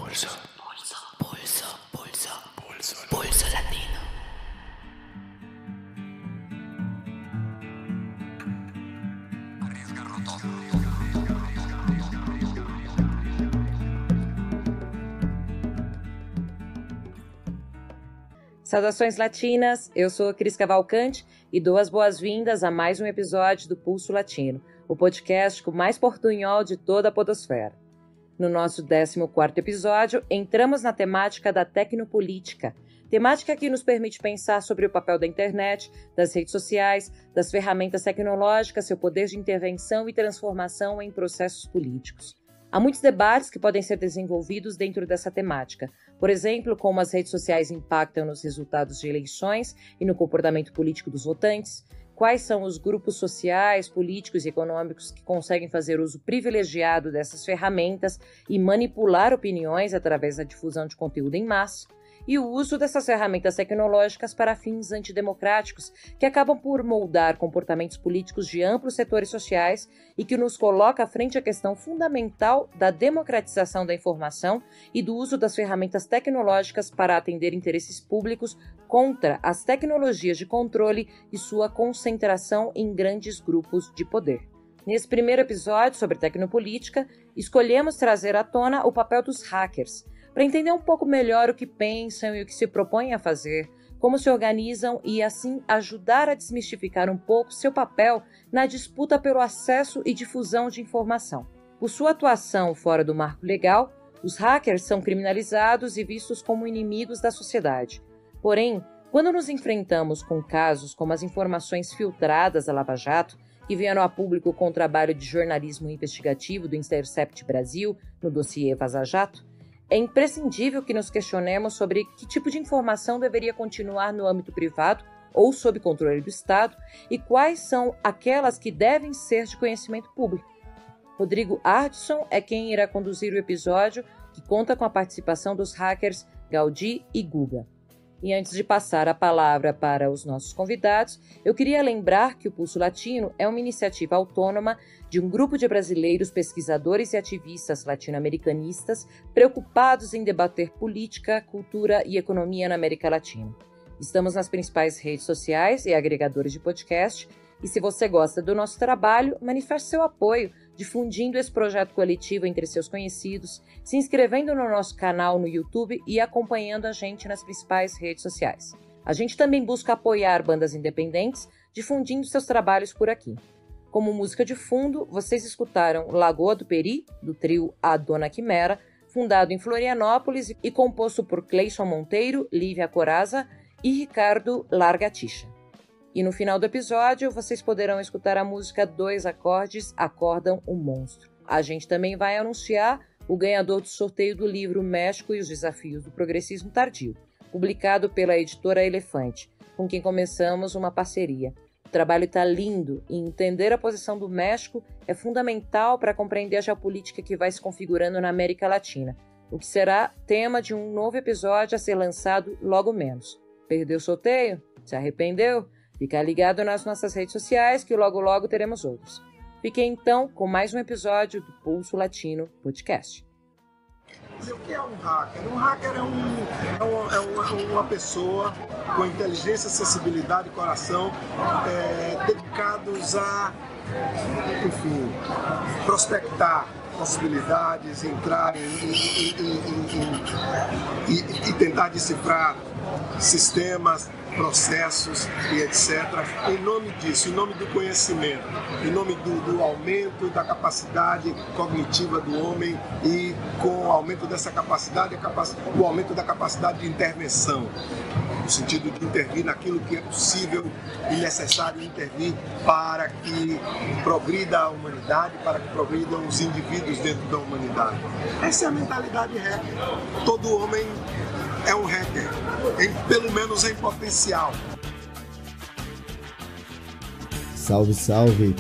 Pulso. Pulso latino. Saudações latinas, eu sou a Cris Cavalcante e dou as boas-vindas a mais um episódio do Pulso Latino, o podcast com mais portunhol de toda a podosfera. No nosso 14º episódio, entramos na temática da tecnopolítica, temática que nos permite pensar sobre o papel da internet, das redes sociais, das ferramentas tecnológicas, seu poder de intervenção e transformação em processos políticos. Há muitos debates que podem ser desenvolvidos dentro dessa temática. Por exemplo, como as redes sociais impactam nos resultados de eleições e no comportamento político dos votantes, quais são os grupos sociais, políticos e econômicos que conseguem fazer uso privilegiado dessas ferramentas e manipular opiniões através da difusão de conteúdo em massa, e o uso dessas ferramentas tecnológicas para fins antidemocráticos, que acabam por moldar comportamentos políticos de amplos setores sociais e que nos coloca à frente a questão fundamental da democratização da informação e do uso das ferramentas tecnológicas para atender interesses públicos contra as tecnologias de controle e sua concentração em grandes grupos de poder. Nesse primeiro episódio sobre tecnopolítica, escolhemos trazer à tona o papel dos hackers, para entender um pouco melhor o que pensam e o que se propõem a fazer, como se organizam e, assim, ajudar a desmistificar um pouco seu papel na disputa pelo acesso e difusão de informação. Por sua atuação fora do marco legal, os hackers são criminalizados e vistos como inimigos da sociedade. Porém, quando nos enfrentamos com casos como as informações filtradas da Lava Jato, que vieram a público com o trabalho de jornalismo investigativo do Intercept Brasil no dossiê Vaza Jato, é imprescindível que nos questionemos sobre que tipo de informação deveria continuar no âmbito privado ou sob controle do Estado e quais são aquelas que devem ser de conhecimento público. Rodrigo Ardson é quem irá conduzir o episódio, que conta com a participação dos hackers Gaudi e Guga. E antes de passar a palavra para os nossos convidados, eu queria lembrar que o Pulso Latino é uma iniciativa autônoma de um grupo de brasileiros pesquisadores e ativistas latino-americanistas preocupados em debater política, cultura e economia na América Latina. Estamos nas principais redes sociais e agregadores de podcast, e se você gosta do nosso trabalho, manifeste seu apoio difundindo esse projeto coletivo entre seus conhecidos, se inscrevendo no nosso canal no YouTube e acompanhando a gente nas principais redes sociais. A gente também busca apoiar bandas independentes, difundindo seus trabalhos por aqui. Como música de fundo, vocês escutaram Lagoa do Peri, do trio A Dona Quimera, fundado em Florianópolis e composto por Cleison Monteiro, Lívia Coraza e Ricardo Largatixa. E no final do episódio, vocês poderão escutar a música Dois Acordes Acordam um Monstro. A gente também vai anunciar o ganhador do sorteio do livro México e os Desafios do Progressismo Tardio, publicado pela editora Elefante, com quem começamos uma parceria. O trabalho está lindo e entender a posição do México é fundamental para compreender a geopolítica que vai se configurando na América Latina, o que será tema de um novo episódio a ser lançado logo menos. Perdeu o sorteio? Se arrependeu? Fica ligado nas nossas redes sociais que logo teremos outros. Fiquem então com mais um episódio do Pulso Latino Podcast. O que é um hacker? Um hacker é uma pessoa com inteligência, sensibilidade e coração dedicados a, enfim, prospectar possibilidades, entrar e tentar decifrar sistemas, processos e etc. Em nome disso, em nome do conhecimento, em nome do aumento da capacidade cognitiva do homem e com o aumento dessa capacidade, o aumento da capacidade de intervenção, no sentido de intervir naquilo que é possível e necessário intervir para que progrida a humanidade, para que progridam os indivíduos dentro da humanidade. Essa é a mentalidade hacker. Todo homem é um hacker, pelo menos em potencial. Salve, salve!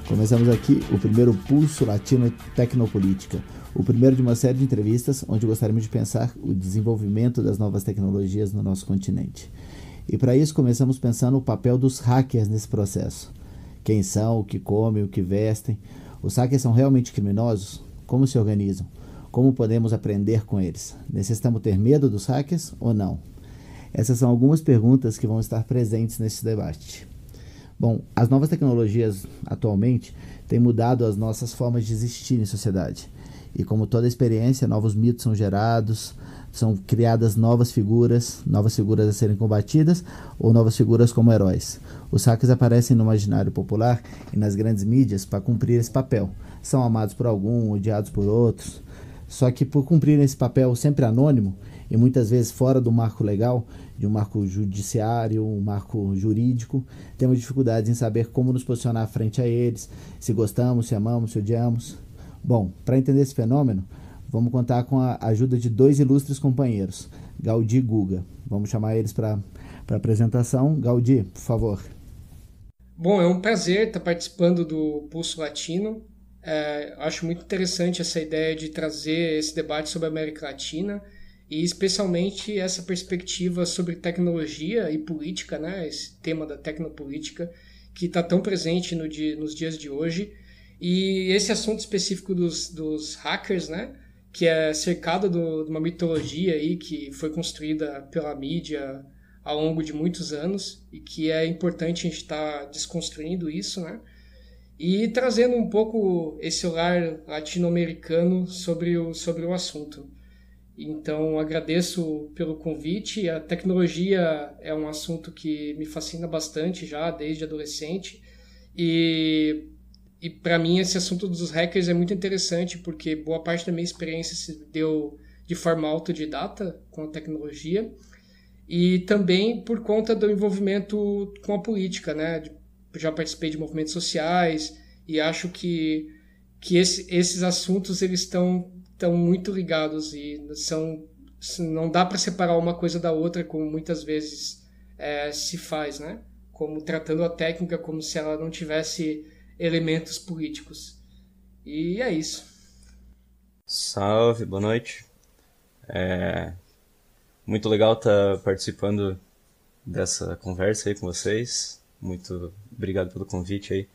Começamos aqui o primeiro Pulso Latino Tecnopolítica, o primeiro de uma série de entrevistas onde gostaríamos de pensar o desenvolvimento das novas tecnologias no nosso continente. E para isso começamos pensando o papel dos hackers nesse processo. Quem são, o que comem, o que vestem. Os hackers são realmente criminosos? Como se organizam? Como podemos aprender com eles? Necessitamos ter medo dos hackers ou não? Essas são algumas perguntas que vão estar presentes nesse debate. Bom, as novas tecnologias atualmente têm mudado as nossas formas de existir em sociedade. E como toda experiência, novos mitos são gerados, são criadas novas figuras a serem combatidas ou novas figuras como heróis. Os hackers aparecem no imaginário popular e nas grandes mídias para cumprir esse papel. São amados por alguns, odiados por outros. Só que por cumprir esse papel sempre anônimo e muitas vezes fora do marco legal, de um marco judiciário, um marco jurídico, temos dificuldades em saber como nos posicionar frente a eles, se gostamos, se amamos, se odiamos. Bom, para entender esse fenômeno, vamos contar com a ajuda de 2 ilustres companheiros, Gaudí e Guga. Vamos chamar eles para a apresentação. Gaudí, por favor. Bom, é um prazer estar participando do Pulso Latino. Acho muito interessante essa ideia de trazer esse debate sobre a América Latina e especialmente essa perspectiva sobre tecnologia e política, né? Esse tema da tecnopolítica que está tão presente nos dias de hoje. E esse assunto específico dos hackers, né? Que é cercado de uma mitologia aí que foi construída pela mídia ao longo de muitos anos e que é importante a gente estar desconstruindo isso, né? E trazendo um pouco esse olhar latino-americano sobre o assunto. Então, agradeço pelo convite. A tecnologia é um assunto que me fascina bastante já desde adolescente e para mim esse assunto dos hackers é muito interessante porque boa parte da minha experiência se deu de forma autodidata com a tecnologia e também por conta do envolvimento com a política, né? Já participei de movimentos sociais e acho que esses assuntos eles estão muito ligados e não dá para separar uma coisa da outra como muitas vezes se faz, né? Como tratando a técnica como se ela não tivesse elementos políticos. E é isso. Salve, boa noite. Muito legal estar participando dessa conversa aí com vocês. Muito obrigado pelo convite aí.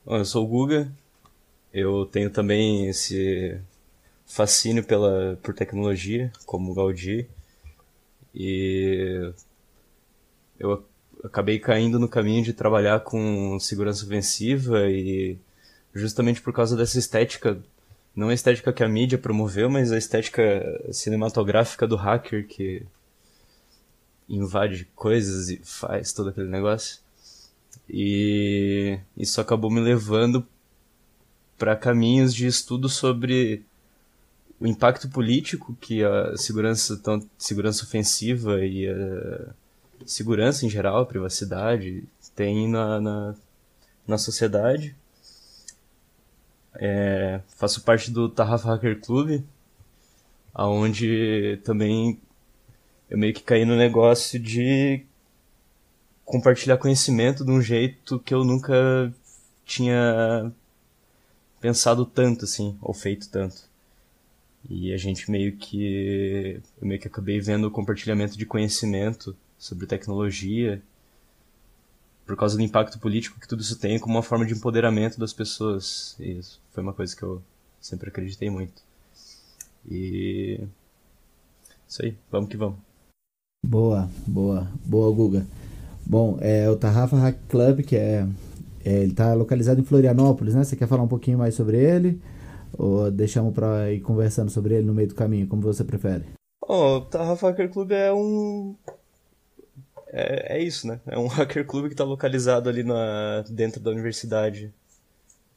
Bom, eu sou o Guga. Eu tenho também esse fascínio por tecnologia, como o Gaudí. E eu acabei caindo no caminho de trabalhar com segurança ofensiva e justamente por causa dessa estética, não a estética que a mídia promoveu, mas a estética cinematográfica do hacker que invade coisas e faz todo aquele negócio. E isso acabou me levando para caminhos de estudo sobre o impacto político que a segurança ofensiva e a segurança em geral, a privacidade, tem na sociedade. Faço parte do Tarrafa Hacker Club, onde também eu meio que caí no negócio de compartilhar conhecimento de um jeito que eu nunca tinha pensado tanto, assim, ou feito tanto. E eu meio que acabei vendo o compartilhamento de conhecimento sobre tecnologia por causa do impacto político que tudo isso tem como uma forma de empoderamento das pessoas. E isso foi uma coisa que eu sempre acreditei muito. E isso aí, vamos que vamos. Boa, Guga. Bom, o Tarrafa Hack Club, que ele está localizado em Florianópolis, né? Você quer falar um pouquinho mais sobre ele? Ou deixamos para ir conversando sobre ele no meio do caminho, como você prefere? O Tarrafa Hacker Club é isso, né? É um hacker club que está localizado ali dentro da Universidade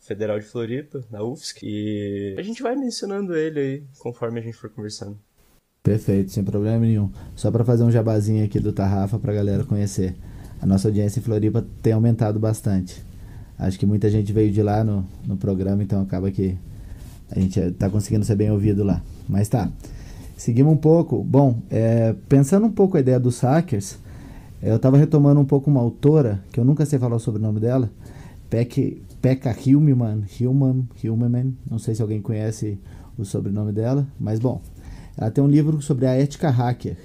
Federal de Floripa, na UFSC. E a gente vai mencionando ele aí, conforme a gente for conversando. Perfeito, sem problema nenhum. Só para fazer um jabazinho aqui do Tarrafa para a galera conhecer. A nossa audiência em Floripa tem aumentado bastante. Acho que muita gente veio de lá no programa, então acaba que a gente está conseguindo ser bem ouvido lá. Mas tá, seguimos um pouco. Bom, pensando um pouco a ideia dos hackers, eu estava retomando um pouco uma autora, que eu nunca sei falar o sobrenome dela, Pekka Hillman, não sei se alguém conhece o sobrenome dela, mas bom, ela tem um livro sobre a ética hacker,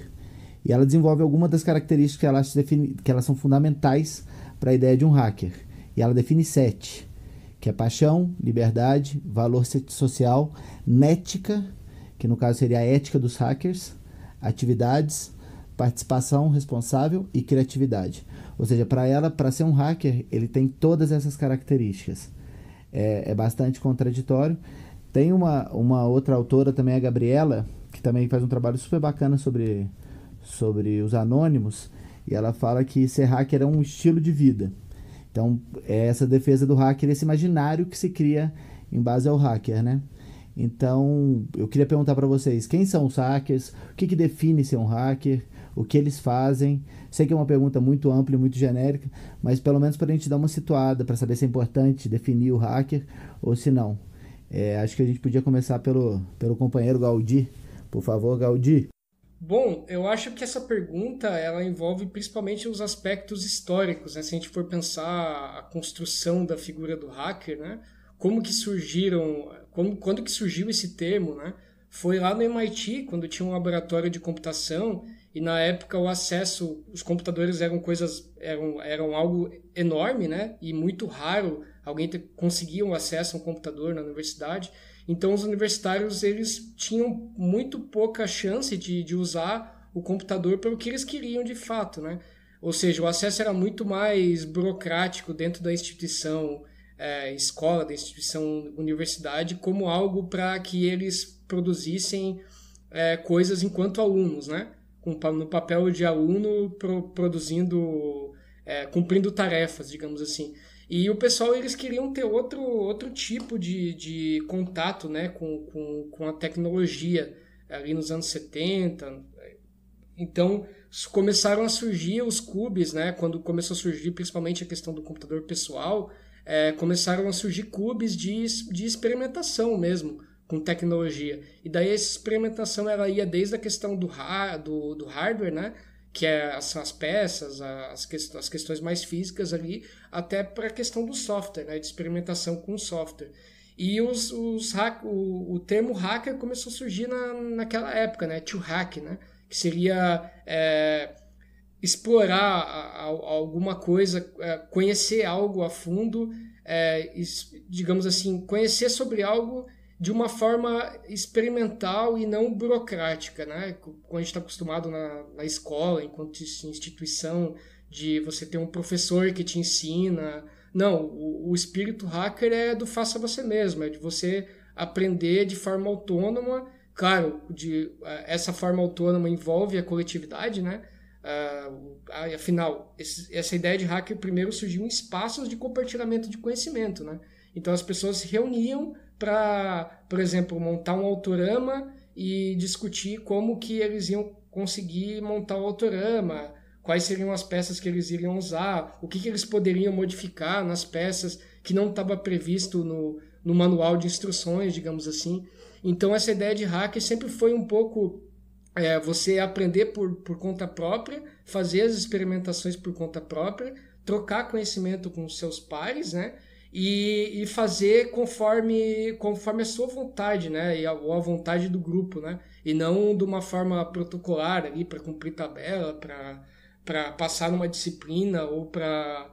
e ela desenvolve algumas das características que elas são fundamentais para a ideia de um hacker, e ela define 7, que é paixão, liberdade, valor social, nética, que no caso seria a ética dos hackers, atividades, participação responsável e criatividade. Ou seja, para ser um hacker, ele tem todas essas características. É bastante contraditório. Tem uma outra autora também, a Gabriela, que também faz um trabalho super bacana sobre os anônimos, e ela fala que ser hacker é um estilo de vida. Então, é essa defesa do hacker, esse imaginário que se cria em base ao hacker, né? Então, eu queria perguntar para vocês, quem são os hackers? O que define ser um hacker? O que eles fazem? Sei que é uma pergunta muito ampla e muito genérica, mas pelo menos para a gente dar uma situada, para saber se é importante definir o hacker ou se não. Acho que a gente podia começar pelo companheiro Gaudí. Por favor, Gaudí. Bom, eu acho que essa pergunta ela envolve principalmente os aspectos históricos, né? Se a gente for pensar a construção da figura do hacker, né? Como que surgiram, quando que surgiu esse termo, né? Foi lá no MIT, quando tinha um laboratório de computação, e na época o acesso, os computadores eram algo enorme, né? E muito raro alguém conseguia um acesso a um computador na universidade. Então os universitários eles tinham muito pouca chance de usar o computador pelo que eles queriam de fato, né? Ou seja, o acesso era muito mais burocrático dentro da instituição escola, da instituição universidade, como algo para que eles produzissem coisas enquanto alunos, né? No papel de aluno produzindo, cumprindo tarefas, digamos assim. E o pessoal, eles queriam ter outro tipo de contato, né, com a tecnologia ali nos anos 70. Então, começaram a surgir os clubes, né, quando começou a surgir principalmente a questão do computador pessoal, começaram a surgir clubes de experimentação mesmo com tecnologia. E daí essa experimentação ela ia desde a questão do hardware, né, que são as peças, as questões mais físicas ali, até para a questão do software, né, de experimentação com o software. E o termo hacker começou a surgir naquela época, né, to hack, né, que seria explorar alguma coisa, conhecer algo a fundo, digamos assim, conhecer sobre algo de uma forma experimental e não burocrática, né? Como a gente está acostumado na escola, enquanto instituição, de você ter um professor que te ensina. Não, o espírito hacker é do faça você mesmo, é de você aprender de forma autônoma. Claro, essa forma autônoma envolve a coletividade, né? Afinal, essa ideia de hacker primeiro surgiu em espaços de compartilhamento de conhecimento, né? Então as pessoas se reuniam para, por exemplo, montar um autorama e discutir como que eles iam conseguir montar o autorama, quais seriam as peças que eles iriam usar, o que eles poderiam modificar nas peças que não estava previsto no manual de instruções, digamos assim. Então essa ideia de hacker sempre foi um pouco você aprender por conta própria, fazer as experimentações por conta própria, trocar conhecimento com os seus pares, né? E fazer conforme a sua vontade, né? Ou a vontade do grupo, né? E não de uma forma protocolar ali para cumprir tabela, para passar numa disciplina ou para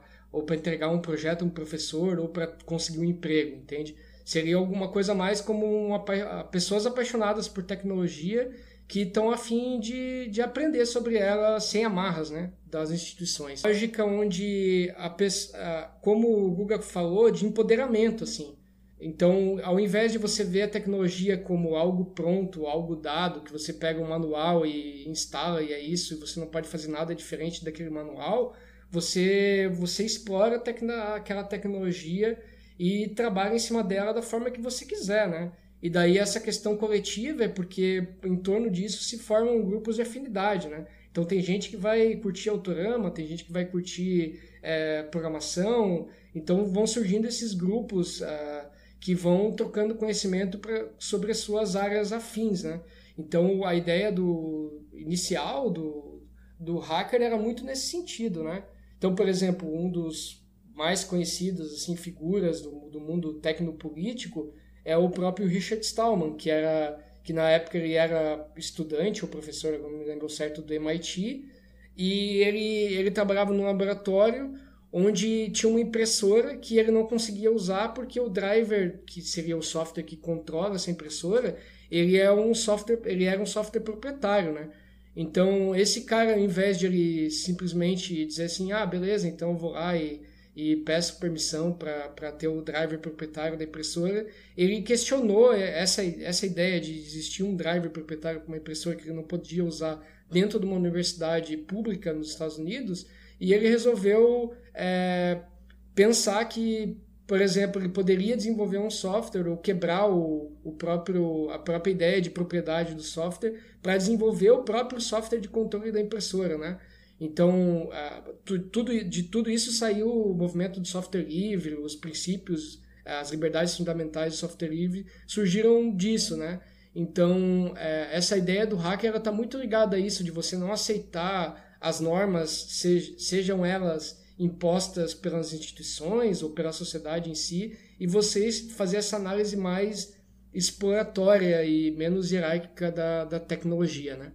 entregar um projeto a um professor ou para conseguir um emprego, entende? Seria alguma coisa mais como pessoas apaixonadas por tecnologia que estão a fim de aprender sobre ela sem amarras, né, das instituições. Lógica onde, como o Guga falou, de empoderamento, assim. Então, ao invés de você ver a tecnologia como algo pronto, algo dado, que você pega um manual e instala e é isso, e você não pode fazer nada diferente daquele manual, você explora aquela tecnologia e trabalha em cima dela da forma que você quiser, né? E daí essa questão coletiva é porque em torno disso se formam grupos de afinidade, né? Então tem gente que vai curtir autorama, tem gente que vai curtir programação, então vão surgindo esses grupos que vão trocando conhecimento sobre as suas áreas afins, né? Então a ideia inicial do hacker era muito nesse sentido, né? Então, por exemplo, um dos mais conhecidos assim, figuras do mundo tecnopolítico é o próprio Richard Stallman, que na época ele era estudante ou professor, eu não me lembro certo, do MIT, e ele trabalhava num laboratório onde tinha uma impressora que ele não conseguia usar porque o driver, que seria o software que controla essa impressora, ele era um software proprietário, né? Então, esse cara, ao invés de ele simplesmente dizer assim, beleza, então eu vou lá e peço permissão para ter o driver proprietário da impressora, ele questionou essa ideia de existir um driver proprietário para uma impressora que ele não podia usar dentro de uma universidade pública nos Estados Unidos, e ele resolveu pensar que, por exemplo, ele poderia desenvolver um software ou quebrar a própria ideia de propriedade do software para desenvolver o próprio software de controle da impressora, né? Então, de tudo isso saiu o movimento do software livre, os princípios, as liberdades fundamentais do software livre surgiram disso, né? Então, essa ideia do hacker está muito ligada a isso, de você não aceitar as normas, sejam elas impostas pelas instituições ou pela sociedade em si, e você fazer essa análise mais exploratória e menos hierárquica da tecnologia, né?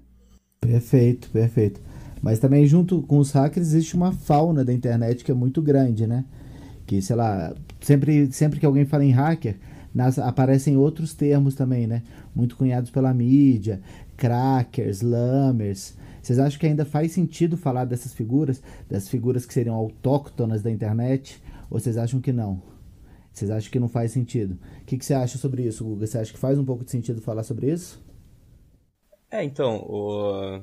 Perfeito, perfeito. Mas também junto com os hackers existe uma fauna da internet que é muito grande, né? Que, sei lá, sempre que alguém fala em hacker, aparecem outros termos também, né? Muito cunhados pela mídia, crackers, lammers. Vocês acham que ainda faz sentido falar dessas figuras que seriam autóctonas da internet? Ou vocês acham que não? Vocês acham que não faz sentido? O que você acha sobre isso, Guga? Você acha que faz um pouco de sentido falar sobre isso? Então,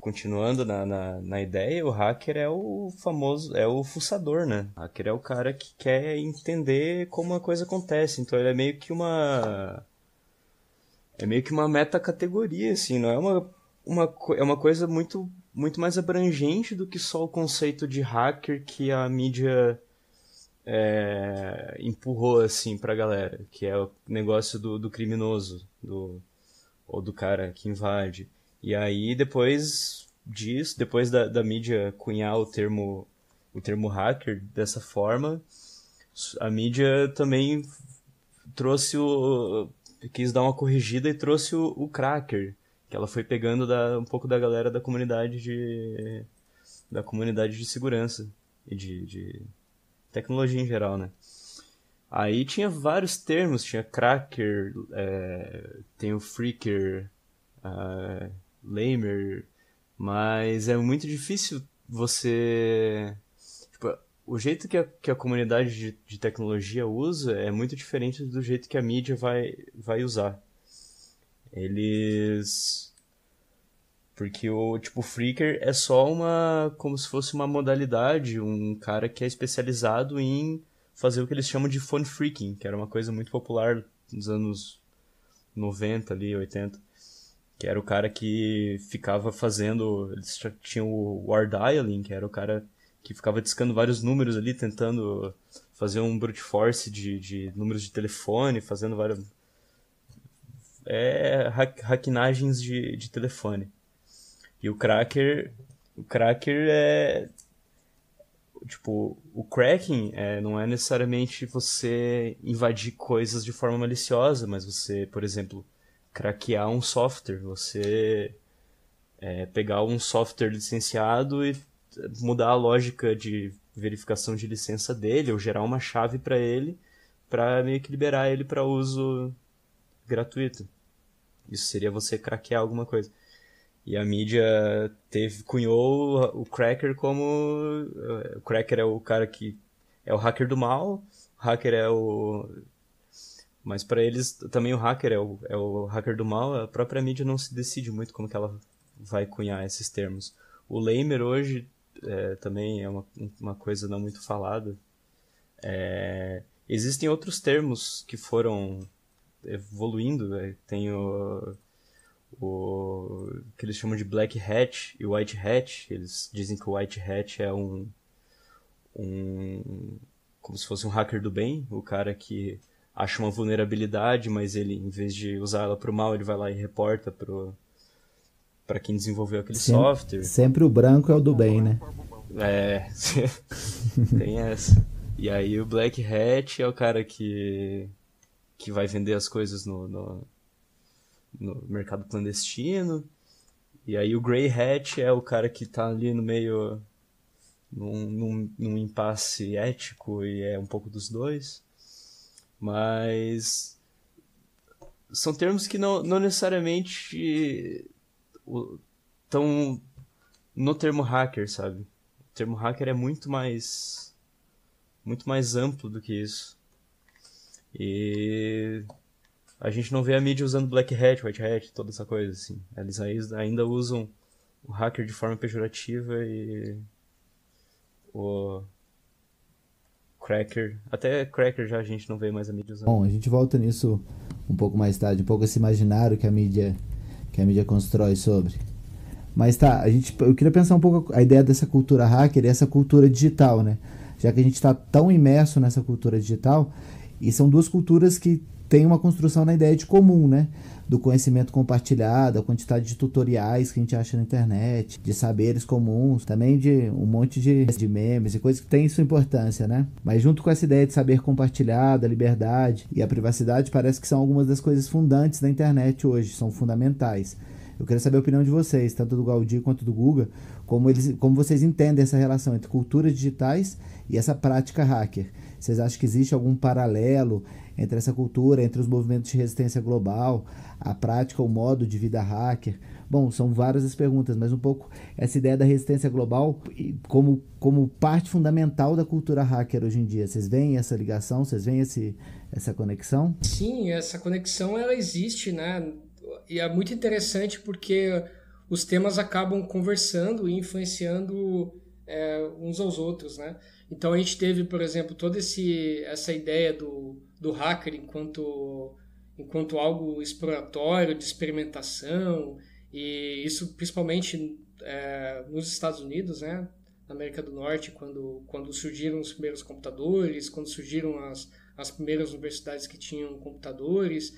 continuando na ideia, o hacker é o famoso, é o fuçador, né? O hacker é o cara que quer entender como a coisa acontece, então ele é meio que uma metacategoria, assim, não é uma coisa muito, muito mais abrangente do que só o conceito de hacker que a mídia empurrou, assim, pra galera, que é o negócio do criminoso, ou do cara que invade. E aí, depois disso, depois da mídia cunhar o termo hacker dessa forma, a mídia também quis dar uma corrigida e trouxe o cracker, que ela foi pegando um pouco da galera da comunidade de segurança e de tecnologia em geral, né? Aí tinha vários termos, tinha cracker, tem o freaker, lamer, mas é muito difícil você... Tipo, o jeito que a comunidade de tecnologia usa é muito diferente do jeito que a mídia vai usar. Porque o freaker é só como se fosse uma modalidade, um cara que é especializado em fazer o que eles chamam de phone freaking, que era uma coisa muito popular nos anos 90 ali, 80. Que era o cara que ficava fazendo... Eles tinham o war dialing, que era o cara que ficava discando vários números ali, tentando fazer um brute force de números de telefone, fazendo várias... hacknagens de telefone. E o cracker é... Tipo, o cracking não é necessariamente você invadir coisas de forma maliciosa, mas você, por exemplo... craquear um software, você pegar um software licenciado e mudar a lógica de verificação de licença dele, ou gerar uma chave para ele, para meio que liberar ele para uso gratuito. Isso seria você craquear alguma coisa. E a mídia cunhou o cracker como... O cracker é o cara que é o hacker do mal, o hacker é o... Mas para eles, também o hacker é o hacker do mal, a própria mídia não se decide muito como que ela vai cunhar esses termos. O lamer hoje também é uma coisa não muito falada. Existem outros termos que foram evoluindo, tem o que eles chamam de black hat e white hat. Eles dizem que o white hat é como se fosse um hacker do bem, o cara que acha uma vulnerabilidade, mas ele, em vez de usar ela pro mal, ele vai lá e reporta para quem desenvolveu aquele software. Sempre o branco é o do bem, né? Tem essa. E aí o Black Hat é o cara que vai vender as coisas no mercado clandestino. E aí o Grey Hat é o cara que tá ali no meio num impasse ético e é um pouco dos dois, mas são termos que não necessariamente estão no termo hacker, sabe? O termo hacker é muito mais amplo do que isso. E a gente não vê a mídia usando black hat, white hat, toda essa coisa, assim. Eles ainda usam o hacker de forma pejorativa e o cracker, até cracker já a gente não vê mais a mídia usando. Bom, a gente volta nisso um pouco mais tarde, um pouco esse imaginário que a mídia constrói sobre. Mas tá, eu queria pensar um pouco a ideia dessa cultura hacker e essa cultura digital, né? Já que a gente está tão imerso nessa cultura digital, e são duas culturas que têm uma construção na ideia de comum, né? Do conhecimento compartilhado, a quantidade de tutoriais que a gente acha na internet, de saberes comuns, também de um monte de memes e coisas que têm sua importância, né? Mas junto com essa ideia de saber compartilhado, a liberdade e a privacidade, parece que são algumas das coisas fundantes da internet hoje, são fundamentais. Eu queria saber a opinião de vocês, tanto do Gaudí quanto do Guga, como vocês entendem essa relação entre culturas digitais e essa prática hacker. Vocês acham que existe algum paralelo entre essa cultura, entre os movimentos de resistência global, a prática, o modo de vida hacker? Bom, são várias as perguntas, mas um pouco essa ideia da resistência global como parte fundamental da cultura hacker hoje em dia. Vocês veem essa ligação? Vocês veem essa conexão? Sim, essa conexão ela existe, né? E é muito interessante porque os temas acabam conversando e influenciando uns aos outros, né? Então a gente teve, por exemplo, toda essa ideia do hacker enquanto algo exploratório, de experimentação, e isso principalmente nos Estados Unidos, né? Na América do Norte, quando surgiram os primeiros computadores, quando surgiram as primeiras universidades que tinham computadores.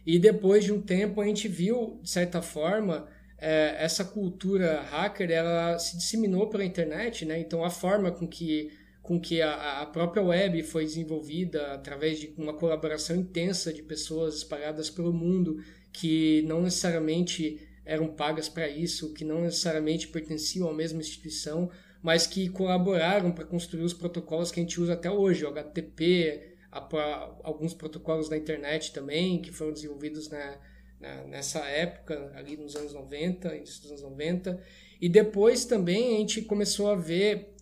E depois de um tempo a gente viu, de certa forma, essa cultura hacker ela se disseminou pela internet, né? Então a forma com que a própria web foi desenvolvida através de uma colaboração intensa de pessoas espalhadas pelo mundo que não necessariamente eram pagas para isso, que não necessariamente pertenciam à mesma instituição, mas que colaboraram para construir os protocolos que a gente usa até hoje, o HTTP, alguns protocolos da internet também, que foram desenvolvidos nessa época, ali nos anos 90, início dos anos 90. E depois também a gente começou a ver,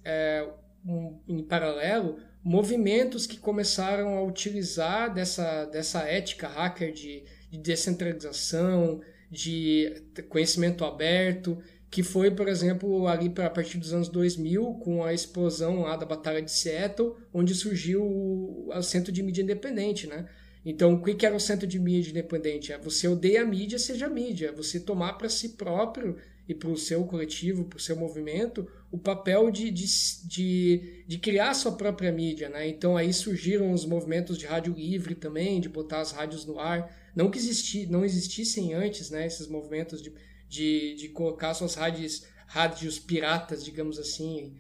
em paralelo, movimentos que começaram a utilizar dessa ética hacker de descentralização, de conhecimento aberto, que foi, por exemplo, ali a partir dos anos 2000, com a explosão lá da Batalha de Seattle, onde surgiu o Centro de Mídia Independente, né? Então, o que era o Centro de Mídia Independente? Você odeia a mídia, seja mídia. Você tomar para si próprio e para o seu coletivo, para o seu movimento, o papel de criar a sua própria mídia, né? Então, aí surgiram os movimentos de rádio livre também, de botar as rádios no ar. Não que não existissem antes, né, esses movimentos de colocar suas rádios piratas, digamos assim,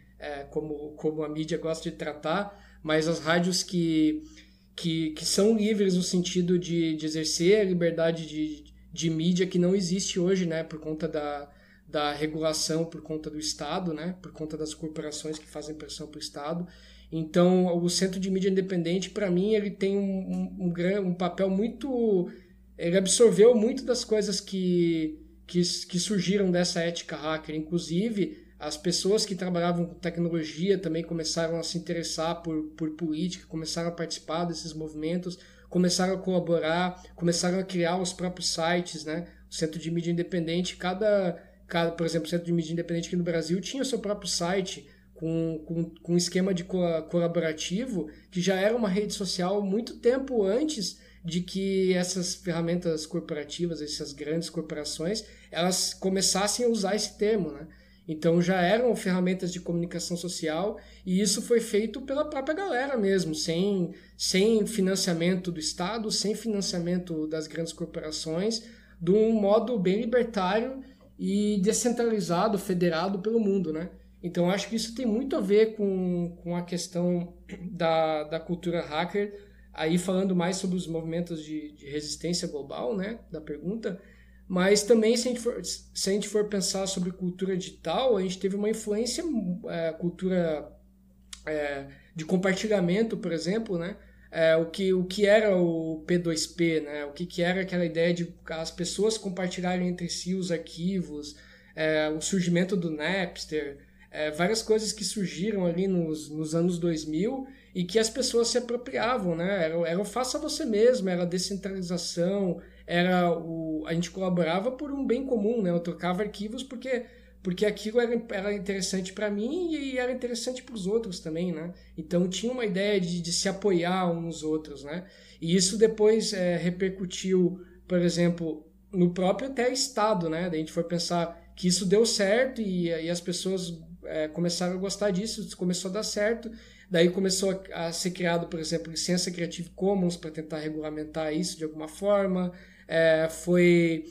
como a mídia gosta de tratar, mas as rádios que são livres no sentido de exercer a liberdade de mídia que não existe hoje, né, por conta da regulação, por conta do Estado, né, por conta das corporações que fazem pressão para o Estado. Então, o Centro de Mídia Independente, para mim, ele tem um papel muito... Ele absorveu muito das coisas que surgiram dessa ética hacker. Inclusive, as pessoas que trabalhavam com tecnologia também começaram a se interessar por política, começaram a participar desses movimentos, começaram a colaborar, começaram a criar os próprios sites, né? O Centro de Mídia Independente, por exemplo, o Centro de Mídia Independente aqui no Brasil tinha o seu próprio site com um esquema de colaborativo que já era uma rede social muito tempo antes de que essas ferramentas corporativas, essas grandes corporações, elas começassem a usar esse termo, né? Então já eram ferramentas de comunicação social e isso foi feito pela própria galera mesmo, sem financiamento do Estado, sem financiamento das grandes corporações, de um modo bem libertário e descentralizado, federado pelo mundo, né? Então acho que isso tem muito a ver com a questão da cultura hacker, aí falando mais sobre os movimentos de resistência global, né, da pergunta, Mas também, se a gente for pensar sobre cultura digital, a gente teve uma influência, cultura de compartilhamento, por exemplo, né? O que era o P2P, né? O que era aquela ideia de as pessoas compartilharem entre si os arquivos, o surgimento do Napster, várias coisas que surgiram ali nos anos 2000 e que as pessoas se apropriavam, né? Era o faça você mesmo, era a descentralização, a gente colaborava por um bem comum, né? Eu trocava arquivos porque aquilo era interessante para mim e era interessante para os outros também, né? Então tinha uma ideia de se apoiar uns nos outros, né? E isso depois repercutiu, por exemplo, no próprio até Estado, né? Daí a gente foi pensar que isso deu certo e as pessoas começaram a gostar disso, isso começou a dar certo. Daí começou a ser criado, por exemplo, licença Creative Commons para tentar regulamentar isso de alguma forma. Foi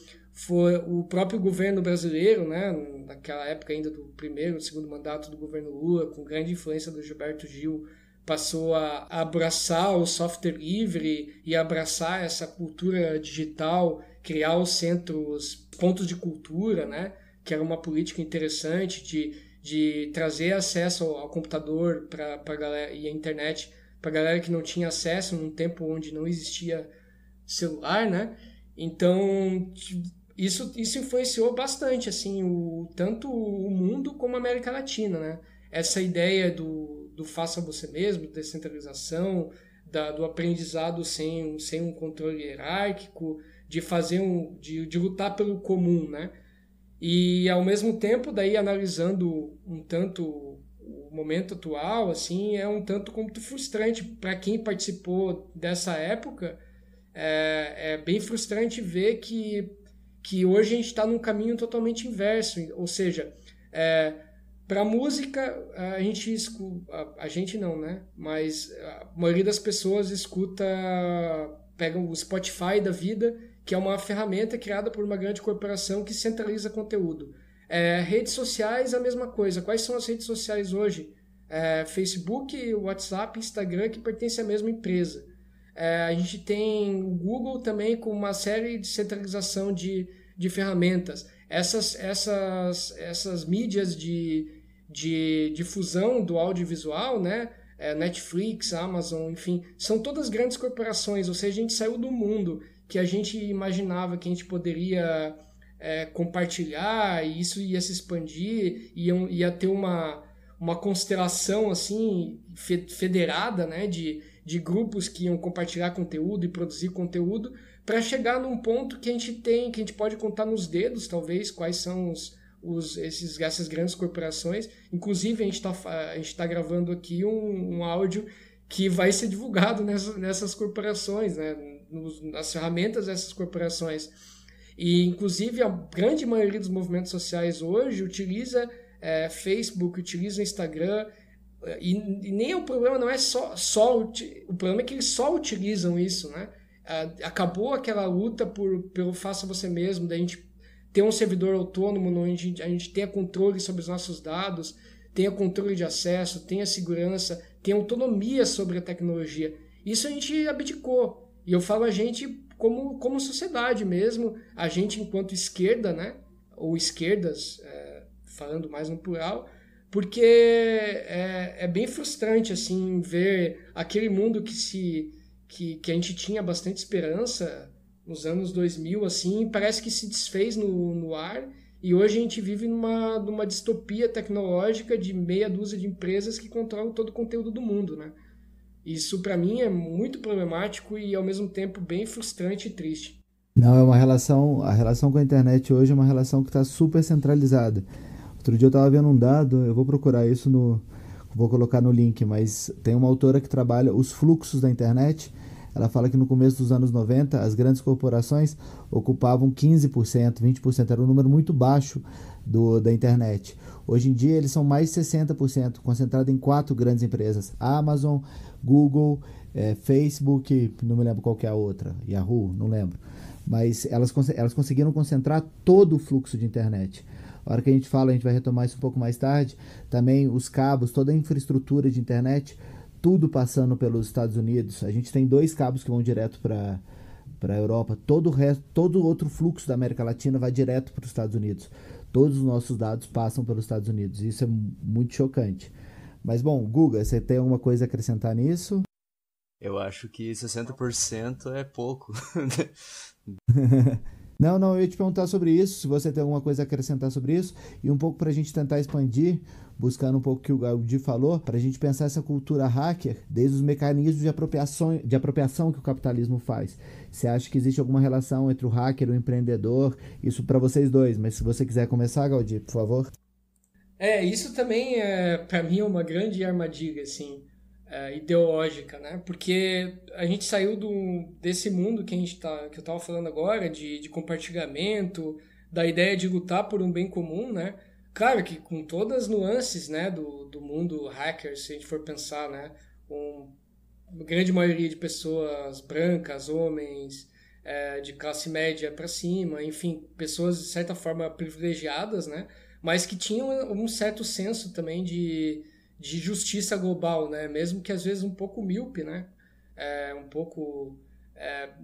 o próprio governo brasileiro, né, naquela época ainda do primeiro, segundo mandato do governo Lula, com grande influência do Gilberto Gil, passou a abraçar o software livre e abraçar essa cultura digital, criar os pontos de cultura, né, que era uma política interessante de trazer acesso ao computador para galera e a internet para galera que não tinha acesso num tempo onde não existia celular, né? Então isso influenciou bastante assim tanto o mundo como a América Latina, né? Essa ideia do faça você mesmo, descentralização, do aprendizado sem um controle hierárquico, de fazer de lutar pelo comum, né? E ao mesmo tempo, daí analisando um tanto o momento atual, assim, é um tanto quanto frustrante para quem participou dessa época. É bem frustrante ver que hoje a gente está num caminho totalmente inverso, ou seja, para a música a gente não, né? Mas a maioria das pessoas pega o Spotify da vida, que é uma ferramenta criada por uma grande corporação que centraliza conteúdo. Redes sociais, a mesma coisa. Quais são as redes sociais hoje? Facebook, WhatsApp, Instagram, que pertencem à mesma empresa. A gente tem o Google também com uma série de centralização de ferramentas. Essas mídias de difusão do audiovisual, né? Netflix, Amazon, enfim, são todas grandes corporações, ou seja, a gente saiu do mundo que a gente imaginava que a gente poderia compartilhar e isso ia se expandir, ia ter uma constelação assim, federada, né, de grupos que iam compartilhar conteúdo e produzir conteúdo para chegar num ponto que a gente pode contar nos dedos, talvez, quais são essas grandes corporações. Inclusive, a gente tá gravando aqui um áudio que vai ser divulgado nessas corporações, né? Nas ferramentas dessas corporações. E, inclusive, a grande maioria dos movimentos sociais hoje utiliza Facebook, utiliza Instagram, e nem o problema não é só o problema é que eles só utilizam isso, né? Acabou aquela luta pelo faça você mesmo, da gente ter um servidor autônomo onde a gente tenha controle sobre os nossos dados, tenha controle de acesso, tenha segurança, tenha autonomia sobre a tecnologia. Isso a gente abdicou. E eu falo a gente como sociedade mesmo, a gente enquanto esquerda, né? Ou esquerdas, falando mais no plural, porque é bem frustrante assim, ver aquele mundo que a gente tinha bastante esperança nos anos 2000, assim, parece que se desfez no ar, e hoje a gente vive numa distopia tecnológica de meia dúzia de empresas que controlam todo o conteúdo do mundo, né? Isso, para mim, é muito problemático e, ao mesmo tempo, bem frustrante e triste. Não, a relação com a internet hoje é uma relação que está super centralizada. Outro dia eu estava vendo um dado, eu vou procurar isso, vou colocar no link, mas tem uma autora que trabalha os fluxos da internet. Ela fala que no começo dos anos 90, as grandes corporações ocupavam 15%, 20%, era um número muito baixo da internet. Hoje em dia eles são mais de 60%, concentrado em 4 grandes empresas: Amazon, Google, Facebook, não me lembro qual que é a outra, Yahoo, não lembro. Mas elas conseguiram concentrar todo o fluxo de internet. A hora que a gente fala, a gente vai retomar isso um pouco mais tarde, também os cabos, toda a infraestrutura de internet, tudo passando pelos Estados Unidos. A gente tem 2 cabos que vão direto para para a Europa, todo o resto, todo o outro fluxo da América Latina vai direto para os Estados Unidos. Todos os nossos dados passam pelos Estados Unidos. Isso é muito chocante. Mas, bom, Guga, você tem alguma coisa a acrescentar nisso? Eu acho que 60% é pouco. Não, eu ia te perguntar sobre isso, se você tem alguma coisa a acrescentar sobre isso, e um pouco para a gente tentar expandir, buscando um pouco o que o Gaudi falou, para a gente pensar essa cultura hacker, desde os mecanismos de apropriação que o capitalismo faz. Você acha que existe alguma relação entre o hacker e o empreendedor? Isso para vocês dois, mas se você quiser começar, Gaudi, por favor. Isso também, para mim, é uma grande armadilha, assim, ideológica, né? Porque a gente saiu desse mundo que eu estava falando agora, de compartilhamento, da ideia de lutar por um bem comum, né? Claro que com todas as nuances, né, do mundo hacker, se a gente for pensar, né? Uma grande maioria de pessoas brancas, homens, de classe média para cima, enfim, pessoas de certa forma privilegiadas, né? Mas que tinham um certo senso também de justiça global, né? Mesmo que às vezes um pouco míope, né?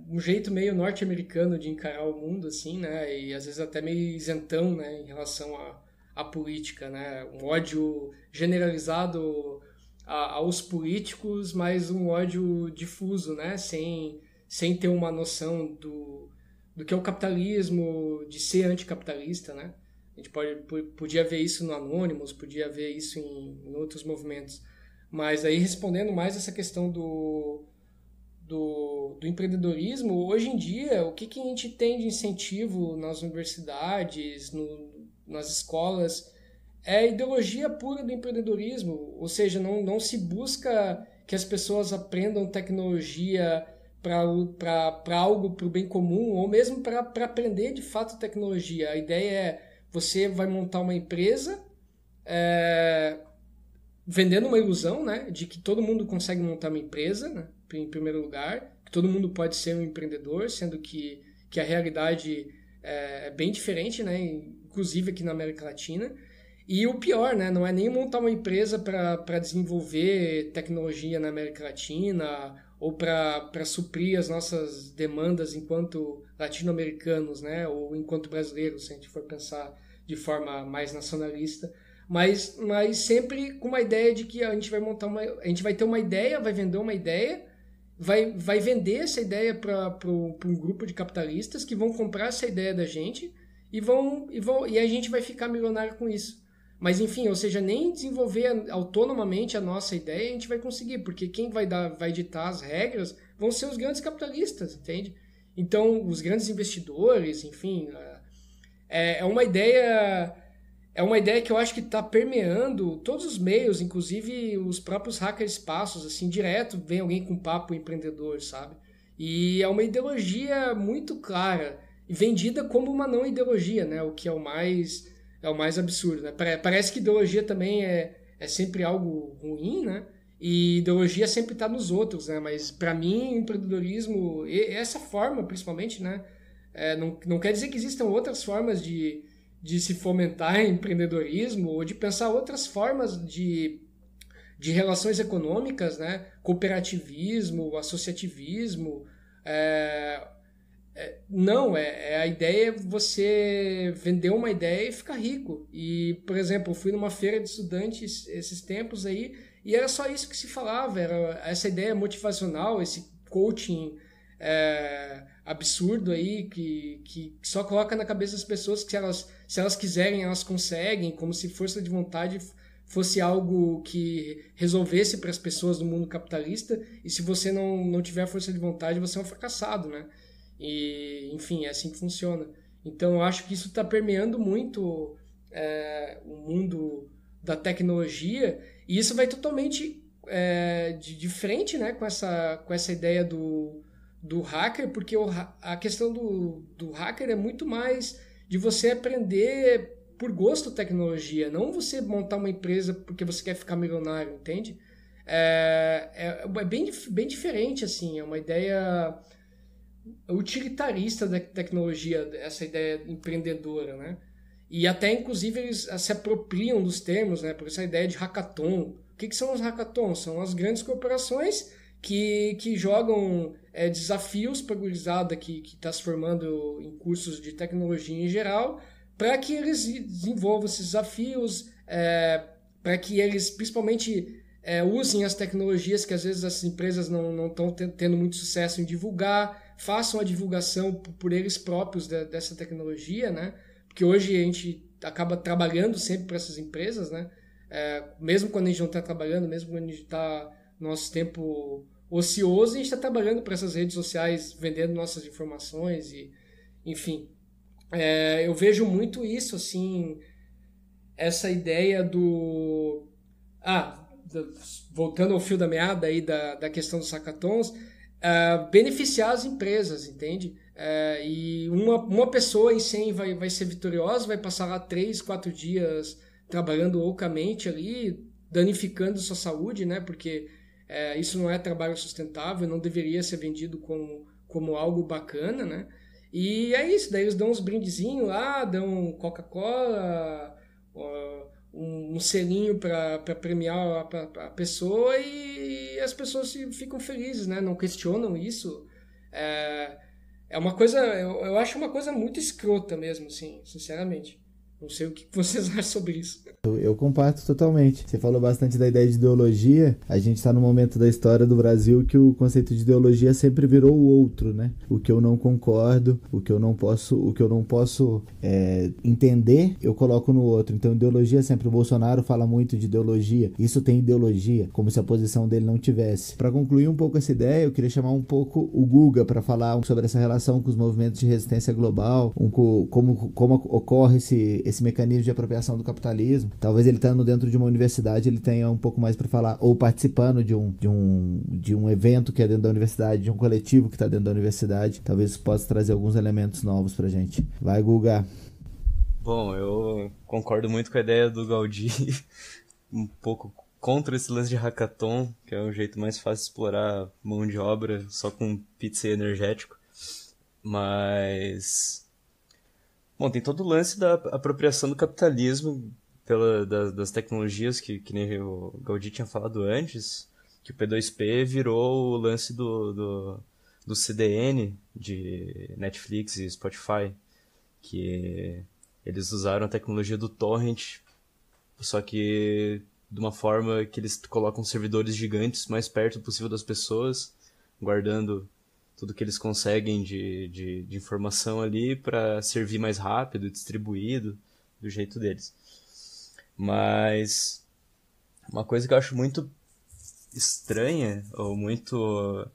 Um jeito meio norte-americano de encarar o mundo, assim, né? E às vezes até meio isentão, né? Em relação à política, né? Um ódio generalizado aos políticos, mas um ódio difuso, né? Sem ter uma noção do que é o capitalismo, de ser anticapitalista, né? A gente podia ver isso no Anonymous, podia ver isso em outros movimentos. Mas aí, respondendo mais essa questão do empreendedorismo, hoje em dia, o que a gente tem de incentivo nas universidades, nas escolas, é a ideologia pura do empreendedorismo. Ou seja, não se busca que as pessoas aprendam tecnologia para algo, para o bem comum, ou mesmo para aprender de fato tecnologia. A ideia é: você vai montar uma empresa vendendo uma ilusão, né, de que todo mundo consegue montar uma empresa, né, em primeiro lugar, que todo mundo pode ser um empreendedor, sendo que a realidade é bem diferente, né, inclusive aqui na América Latina. E o pior, né, não é nem montar uma empresa para desenvolver tecnologia na América Latina ou para suprir as nossas demandas enquanto latino-americanos, né, ou enquanto brasileiros, se a gente for pensar de forma mais nacionalista, mas sempre com uma ideia de que a gente vai ter uma ideia, vai vender uma ideia, vai vender essa ideia para um grupo de capitalistas que vão comprar essa ideia da gente e a gente vai ficar milionário com isso. Mas enfim, ou seja, nem desenvolver autonomamente a nossa ideia a gente vai conseguir, porque quem vai ditar as regras vão ser os grandes capitalistas, entende? Então, os grandes investidores, enfim, é uma ideia que eu acho que está permeando todos os meios, inclusive os próprios hackerspaços, assim, direto vem alguém com papo empreendedor, sabe? E é uma ideologia muito clara, vendida como uma não ideologia, né? O que é o mais absurdo, né? Parece que ideologia também é sempre algo ruim, né? E ideologia sempre está nos outros, né? Mas para mim, empreendedorismo, essa forma principalmente, né? Não quer dizer que existam outras formas de se fomentar empreendedorismo ou de pensar outras formas de relações econômicas, né? Cooperativismo, associativismo. Não, a ideia é você vender uma ideia e ficar rico. E, por exemplo, eu fui numa feira de estudantes esses tempos aí e era só isso que se falava, era essa ideia motivacional, esse coaching absurdo aí que só coloca na cabeça das pessoas que se elas quiserem, elas conseguem, como se força de vontade fosse algo que resolvesse para as pessoas do mundo capitalista, e se você não tiver força de vontade, você é um fracassado, né? E, enfim, é assim que funciona. Então, eu acho que isso está permeando muito o mundo da tecnologia, e isso vai totalmente de frente, né, com essa ideia do hacker, porque a questão do hacker é muito mais de você aprender por gosto tecnologia, não você montar uma empresa porque você quer ficar milionário, entende? É bem diferente, assim, é uma ideia utilitarista da tecnologia, essa ideia empreendedora, né? E até, inclusive, eles se apropriam dos termos, né? Por essa ideia de hackathon. O que são os hackathons? São as grandes corporações que jogam desafios para a gurizada que está se formando em cursos de tecnologia em geral, para que eles desenvolvam esses desafios, para que eles principalmente usem as tecnologias que às vezes as empresas não estão tendo muito sucesso em divulgar, façam a divulgação por eles próprios dessa tecnologia, né? Porque hoje a gente acaba trabalhando sempre para essas empresas, né? Mesmo quando a gente não está trabalhando, mesmo quando a gente está no nosso tempo ocioso, a gente está trabalhando para essas redes sociais, vendendo nossas informações, e enfim. Eu vejo muito isso, assim, essa ideia do... voltando ao fio da meada aí da questão dos hackathons, beneficiar as empresas, entende? E uma pessoa em 100 vai ser vitoriosa, vai passar lá 3, 4 dias trabalhando loucamente ali, danificando sua saúde, né? Porque isso não é trabalho sustentável, não deveria ser vendido como algo bacana, né? E é isso, daí eles dão uns brindezinhos lá, dão Coca-Cola, um selinho para premiar a pessoa, e as pessoas ficam felizes, né? Não questionam isso. É uma coisa, eu acho uma coisa muito escrota mesmo, assim, sinceramente. Não sei o que vocês acham sobre isso. Eu comparto totalmente. Você falou bastante da ideia de ideologia. A gente está num momento da história do Brasil que o conceito de ideologia sempre virou o outro, né? O que eu não concordo, o que eu não posso entender, eu coloco no outro. Então, ideologia sempre. O Bolsonaro fala muito de ideologia. Isso tem ideologia, como se a posição dele não tivesse. Para concluir um pouco essa ideia, eu queria chamar um pouco o Guga para falar sobre essa relação com os movimentos de resistência global, como ocorre esse mecanismo de apropriação do capitalismo. Talvez ele estando dentro de uma universidade, ele tenha um pouco mais para falar, ou participando de um evento que é dentro da universidade, de um coletivo que está dentro da universidade. Talvez isso possa trazer alguns elementos novos pra gente. Vai, Guga. Bom, eu concordo muito com a ideia do Gaudí, um pouco contra esse lance de hackathon, que é um jeito mais fácil de explorar mão de obra só com pizza e energético. Mas... Bom, tem todo o lance da apropriação do capitalismo das tecnologias que nem o Gaudí tinha falado antes, que o P2P virou o lance do CDN de Netflix e Spotify, que eles usaram a tecnologia do torrent, só que de uma forma que eles colocam servidores gigantes mais perto possível das pessoas, guardando tudo que eles conseguem de informação ali para servir mais rápido, distribuído, do jeito deles. Mas uma coisa que eu acho muito estranha, ou muito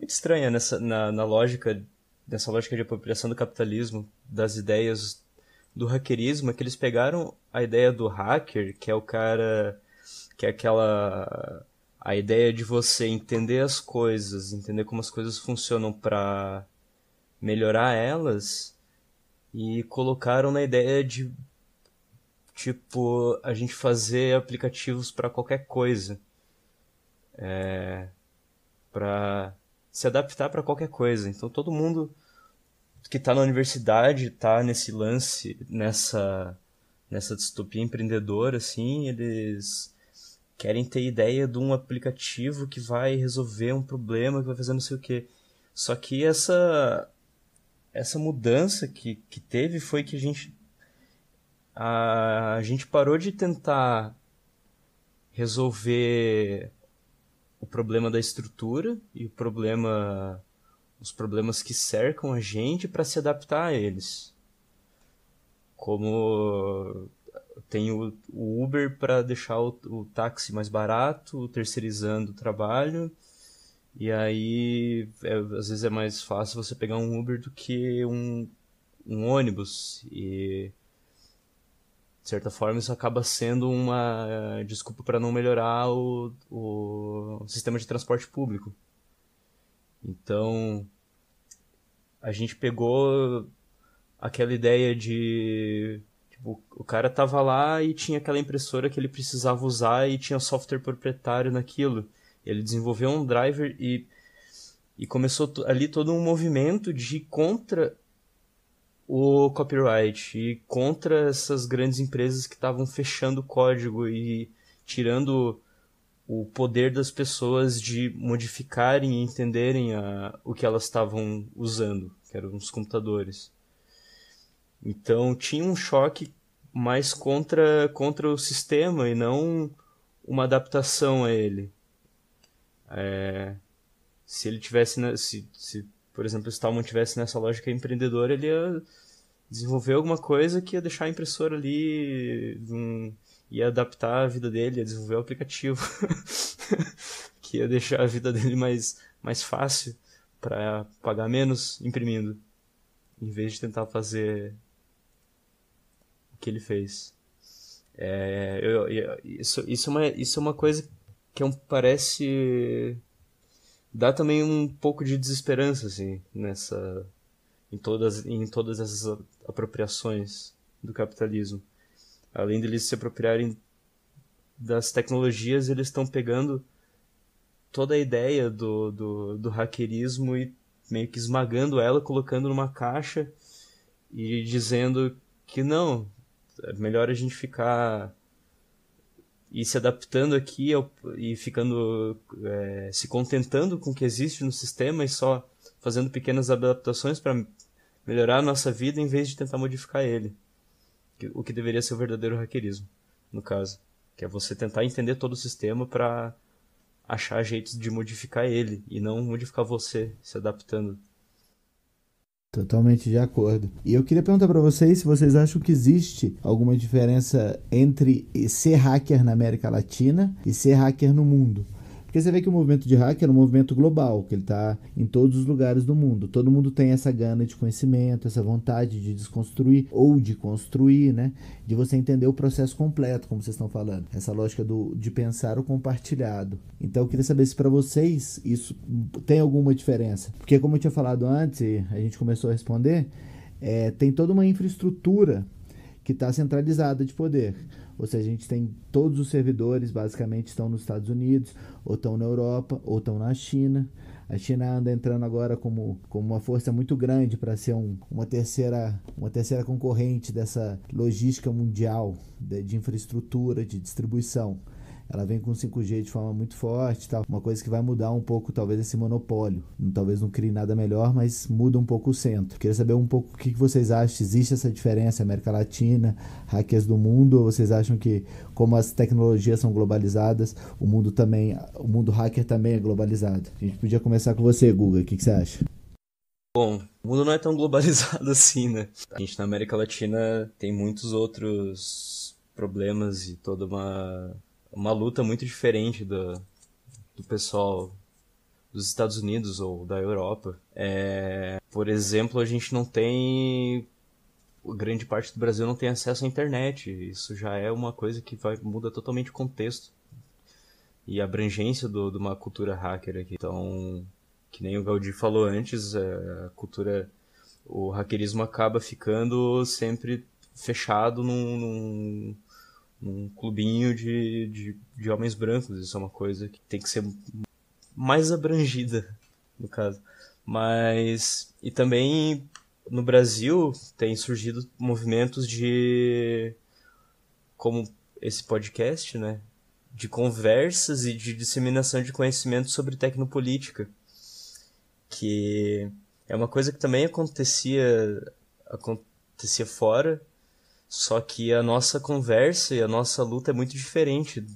estranha nessa lógica de apropriação do capitalismo, das ideias do hackerismo, é que eles pegaram a ideia do hacker, que é o cara, que é a ideia de você entender as coisas, entender como as coisas funcionam para melhorar elas, e colocaram na ideia de, tipo, a gente fazer aplicativos para qualquer coisa. Para se adaptar para qualquer coisa. Então todo mundo que está na universidade, está nesse lance, nessa distopia empreendedora, assim, eles querem ter ideia de um aplicativo que vai resolver um problema, que vai fazer não sei o quê. Só que essa mudança que teve foi que a gente parou de tentar resolver o problema da estrutura e os problemas que cercam a gente para se adaptar a eles. Como tem o Uber para deixar o táxi mais barato, terceirizando o trabalho, e aí às vezes é mais fácil você pegar um Uber do que um ônibus, e de certa forma isso acaba sendo uma desculpa para não melhorar o sistema de transporte público. Então a gente pegou aquela ideia de, tipo, o cara tava lá e tinha aquela impressora que ele precisava usar e tinha software proprietário naquilo. Ele desenvolveu um driver e começou ali todo um movimento de contra o copyright e contra essas grandes empresas que estavam fechando o código e tirando o poder das pessoas de modificarem e entenderem o que elas estavam usando, que eram os computadores. Então tinha um choque mais contra o sistema e não uma adaptação a ele. Se ele tivesse, se por exemplo, o Stallman tivesse nessa lógica empreendedora, ele ia desenvolver alguma coisa que ia deixar a impressora ali, ia adaptar a vida dele, ia desenvolver o aplicativo que ia deixar a vida dele mais fácil para pagar menos imprimindo, em vez de tentar fazer o que ele fez. Isso é uma coisa que parece dá também um pouco de desesperança assim, em todas essas apropriações do capitalismo. Além de eles se apropriarem das tecnologias, eles estão pegando toda a ideia do hackerismo e meio que esmagando ela, colocando numa caixa e dizendo que não, é melhor a gente ficar e se adaptando aqui e ficando se contentando com o que existe no sistema e só fazendo pequenas adaptações para melhorar a nossa vida em vez de tentar modificar ele. O que deveria ser o verdadeiro hackerismo, no caso. Que é você tentar entender todo o sistema para achar jeitos de modificar ele e não modificar você, se adaptando. Totalmente de acordo. E eu queria perguntar para vocês se vocês acham que existe alguma diferença entre ser hacker na América Latina e ser hacker no mundo. Porque você vê que o movimento de hacker é um movimento global, que ele está em todos os lugares do mundo. Todo mundo tem essa gana de conhecimento, essa vontade de desconstruir ou de construir, né? De você entender o processo completo, como vocês estão falando. Essa lógica de pensar o compartilhado. Então eu queria saber se para vocês isso tem alguma diferença. Porque como eu tinha falado antes, e a gente começou a responder, tem toda uma infraestrutura que está centralizada de poder. Ou seja, a gente tem todos os servidores basicamente estão nos Estados Unidos, ou estão na Europa, ou estão na China. A China anda entrando agora como uma força muito grande para ser uma terceira concorrente dessa logística mundial de infraestrutura, de distribuição. Ela vem com 5G de forma muito forte, tal. Uma coisa que vai mudar um pouco, talvez, esse monopólio. Talvez não crie nada melhor, mas muda um pouco o centro. Queria saber um pouco o que vocês acham. Existe essa diferença América Latina, hackers do mundo, ou vocês acham que, como as tecnologias são globalizadas, o mundo hacker também é globalizado? A gente podia começar com você, Guga. O que você acha? Bom, o mundo não é tão globalizado assim, né? A gente na América Latina tem muitos outros problemas e toda uma luta muito diferente do pessoal dos Estados Unidos ou da Europa. Por exemplo, a gente não tem... Grande parte do Brasil não tem acesso à internet. Isso já é uma coisa que muda totalmente o contexto e a abrangência de uma cultura hacker aqui. Então, que nem o Gaudí falou antes, o hackerismo acaba ficando sempre fechado num clubinho de homens brancos. Isso é uma coisa que tem que ser mais abrangida, no caso. E também no Brasil tem surgido movimentos como esse podcast, né? De conversas e de disseminação de conhecimento sobre tecnopolítica, que é uma coisa que também acontecia fora. Só que a nossa conversa e a nossa luta é muito diferente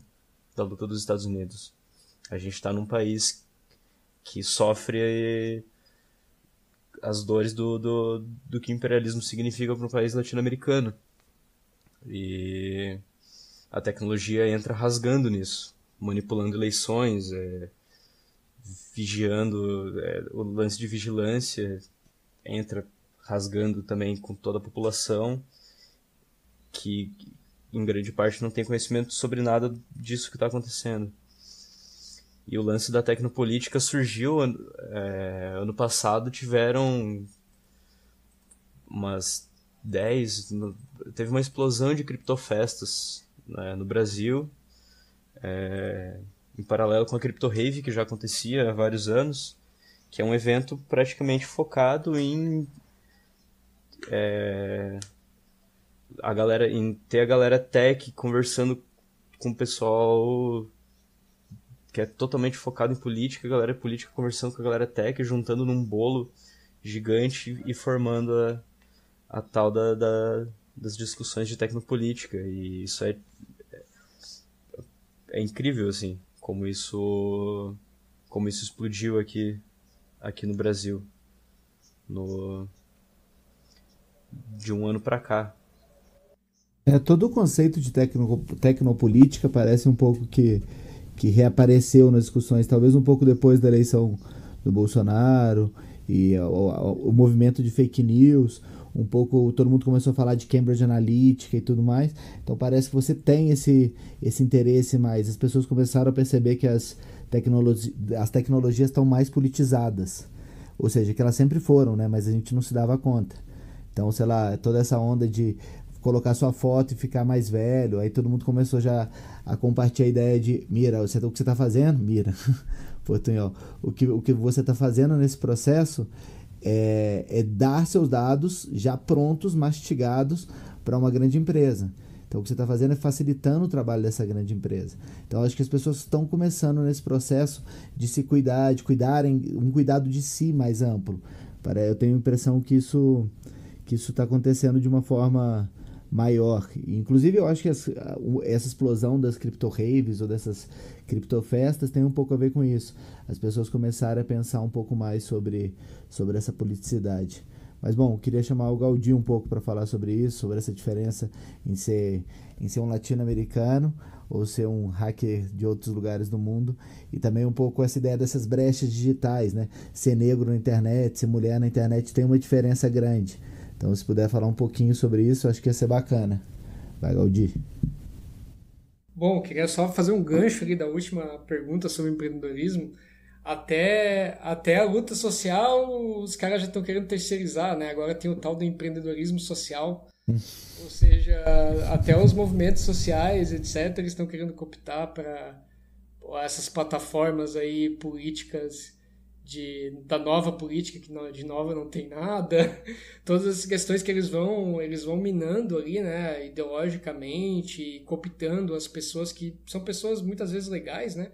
da luta dos Estados Unidos. A gente está num país que sofre as dores do que o imperialismo significa para um país latino-americano. E a tecnologia entra rasgando nisso, manipulando eleições, vigiando, o lance de vigilância entra rasgando também com toda a população, que em grande parte não tem conhecimento sobre nada disso que está acontecendo. E o lance da tecnopolítica surgiu ano passado. Tiveram umas 10... Teve uma explosão de criptofestas, né, no Brasil, em paralelo com a Crypto Rave, que já acontecia há vários anos, que é um evento praticamente focado em ter a galera tech conversando com o pessoal que é totalmente focado em política, a galera política conversando com a galera tech, juntando num bolo gigante e formando a tal das discussões de tecnopolítica. E isso é incrível, assim, como isso explodiu aqui no Brasil de um ano para cá. Todo o conceito de tecnopolítica parece um pouco que reapareceu nas discussões, talvez um pouco depois da eleição do Bolsonaro e o movimento de fake news, um pouco todo mundo começou a falar de Cambridge Analytica e tudo mais, então parece que você tem esse interesse mais, as pessoas começaram a perceber que as tecnologias estão mais politizadas, ou seja, que elas sempre foram, né, mas a gente não se dava conta. Então, sei lá, toda essa onda de colocar sua foto e ficar mais velho, aí todo mundo começou já a compartilhar a ideia de, mira, o que você está fazendo? Mira, Portunhol, o que você está fazendo nesse processo é dar seus dados já prontos, mastigados para uma grande empresa. Então o que você está fazendo é facilitando o trabalho dessa grande empresa. Então acho que as pessoas estão começando nesse processo de se cuidar, de cuidarem, um cuidado de si mais amplo. Eu tenho a impressão que isso está acontecendo de uma forma maior. Inclusive eu acho que essa explosão das cripto-raves ou dessas criptofestas tem um pouco a ver com isso. As pessoas começaram a pensar um pouco mais sobre essa politicidade. Mas bom, queria chamar o Gaudí um pouco para falar sobre isso, sobre essa diferença em ser um latino-americano ou ser um hacker de outros lugares do mundo, e também um pouco essa ideia dessas brechas digitais, né? Ser negro na internet, ser mulher na internet tem uma diferença grande. Então, se puder falar um pouquinho sobre isso, acho que ia ser bacana. Vai, Gaudí. Bom, queria só fazer um gancho ali da última pergunta sobre empreendedorismo. Até a luta social, os caras já estão querendo terceirizar, né? Agora tem o tal do empreendedorismo social. Ou seja, até os movimentos sociais, etc., eles estão querendo cooptar para essas plataformas aí políticas da nova política, que de nova não tem nada. Todas as questões que eles vão minando ali, né, ideologicamente, cooptando as pessoas que são pessoas muitas vezes legais, né,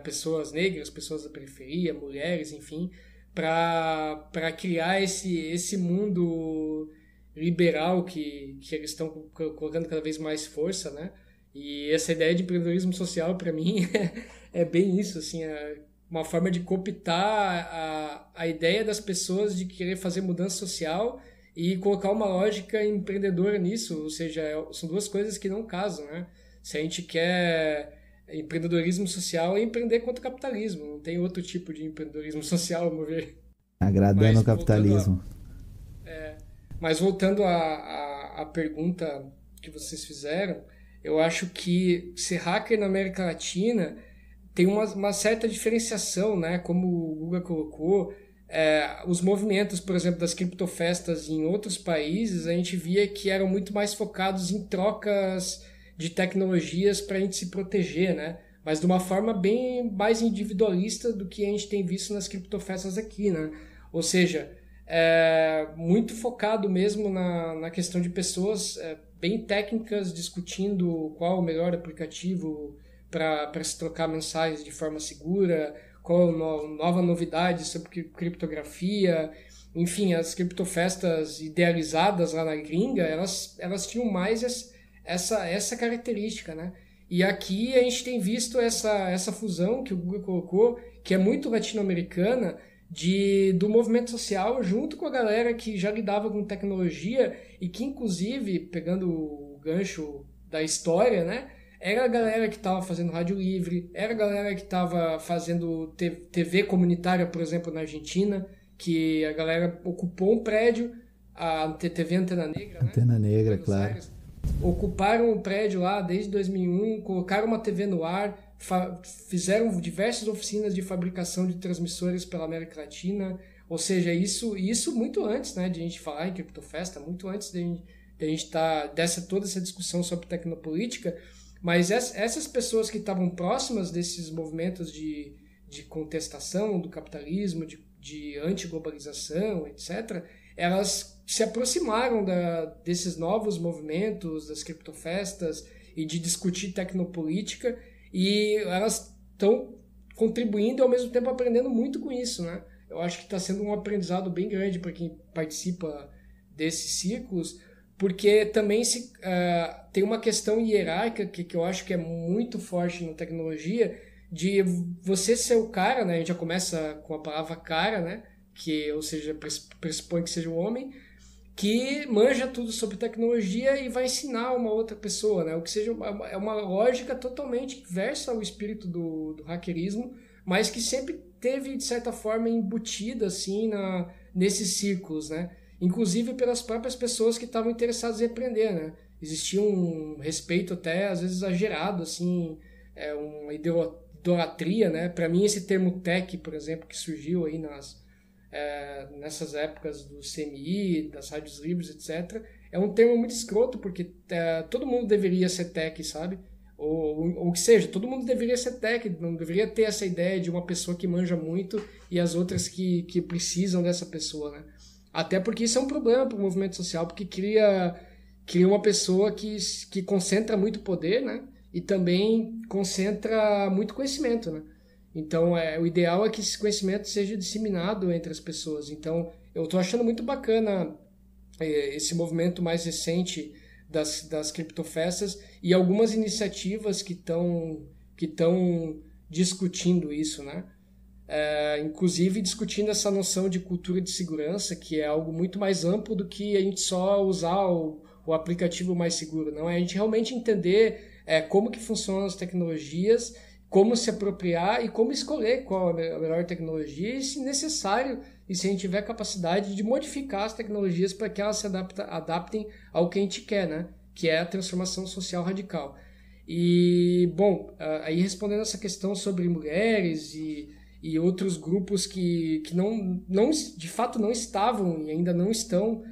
pessoas negras, pessoas da periferia, mulheres, enfim, para criar esse mundo liberal que eles estão colocando cada vez mais força, né? E essa ideia de empreendedorismo social, para mim, é bem isso, assim, uma forma de cooptar a ideia das pessoas de querer fazer mudança social e colocar uma lógica empreendedora nisso, ou seja, são duas coisas que não casam, né? Se a gente quer empreendedorismo social, é empreender contra o capitalismo, não tem outro tipo de empreendedorismo social, vamos ver. Agradando o capitalismo. Mas voltando à pergunta que vocês fizeram, eu acho que ser hacker na América Latina tem uma certa diferenciação, né? Como o Guga colocou, os movimentos, por exemplo, das criptofestas em outros países, a gente via que eram muito mais focados em trocas de tecnologias para a gente se proteger, né? Mas de uma forma bem mais individualista do que a gente tem visto nas criptofestas aqui, né? Ou seja, muito focado mesmo na questão de pessoas bem técnicas discutindo qual o melhor aplicativo para se trocar mensagens de forma segura, qual a nova novidade sobre criptografia. Enfim, as criptofestas idealizadas lá na gringa, elas tinham mais essa característica, né? E aqui a gente tem visto essa fusão que o Google colocou, que é muito latino-americana, do movimento social junto com a galera que já lidava com tecnologia e que, inclusive, pegando o gancho da história, né, era a galera que estava fazendo rádio livre, era a galera que estava fazendo TV comunitária, por exemplo, na Argentina, que a galera ocupou um prédio, a TV Antena Negra, né? Antena Negra, claro. Aires, ocuparam um prédio lá desde 2001, colocaram uma TV no ar, fizeram diversas oficinas de fabricação de transmissores pela América Latina, ou seja, isso muito antes, né, de a gente falar em criptofesta, muito antes de a gente estar toda essa discussão sobre tecnopolítica, mas essas pessoas que estavam próximas desses movimentos de contestação do capitalismo, de antiglobalização, etc., elas se aproximaram desses novos movimentos, das criptofestas e de discutir tecnopolítica, e elas estão contribuindo e ao mesmo tempo aprendendo muito com isso, né? Eu acho que está sendo um aprendizado bem grande para quem participa desses círculos, porque também tem uma questão hierárquica que eu acho que é muito forte na tecnologia, de você ser o cara, né? A gente já começa com a palavra cara, né? Ou seja, pressupõe que seja um homem, que manja tudo sobre tecnologia e vai ensinar uma outra pessoa, né? O que seja é uma lógica totalmente inversa ao espírito do hackerismo, mas que sempre teve, de certa forma, embutida assim, nesses círculos, né? Inclusive pelas próprias pessoas que estavam interessadas em aprender, né? Existia um respeito até, às vezes, exagerado, assim, uma idolatria, né? Para mim, esse termo tech, por exemplo, que surgiu aí nessas épocas do CMI, das rádios livres, etc., é um termo muito escroto, porque todo mundo deveria ser tech, sabe? Ou que seja, todo mundo deveria ser tech, não deveria ter essa ideia de uma pessoa que manja muito e as outras que precisam dessa pessoa, né? Até porque isso é um problema para o movimento social, porque cria uma pessoa que concentra muito poder, né? E também concentra muito conhecimento, né? Então, o ideal é que esse conhecimento seja disseminado entre as pessoas. Então, eu estou achando muito bacana esse movimento mais recente das criptofestas e algumas iniciativas que estão discutindo isso, né? Inclusive discutindo essa noção de cultura de segurança, que é algo muito mais amplo do que a gente só usar o aplicativo mais seguro. Não é a gente realmente entender como que funcionam as tecnologias, como se apropriar e como escolher qual é a melhor tecnologia e, se necessário, e se a gente tiver capacidade de modificar as tecnologias para que elas se adaptem ao que a gente quer, né? Que é a transformação social radical. E, bom, aí respondendo essa questão sobre mulheres e outros grupos que não, de fato não estavam e ainda não estão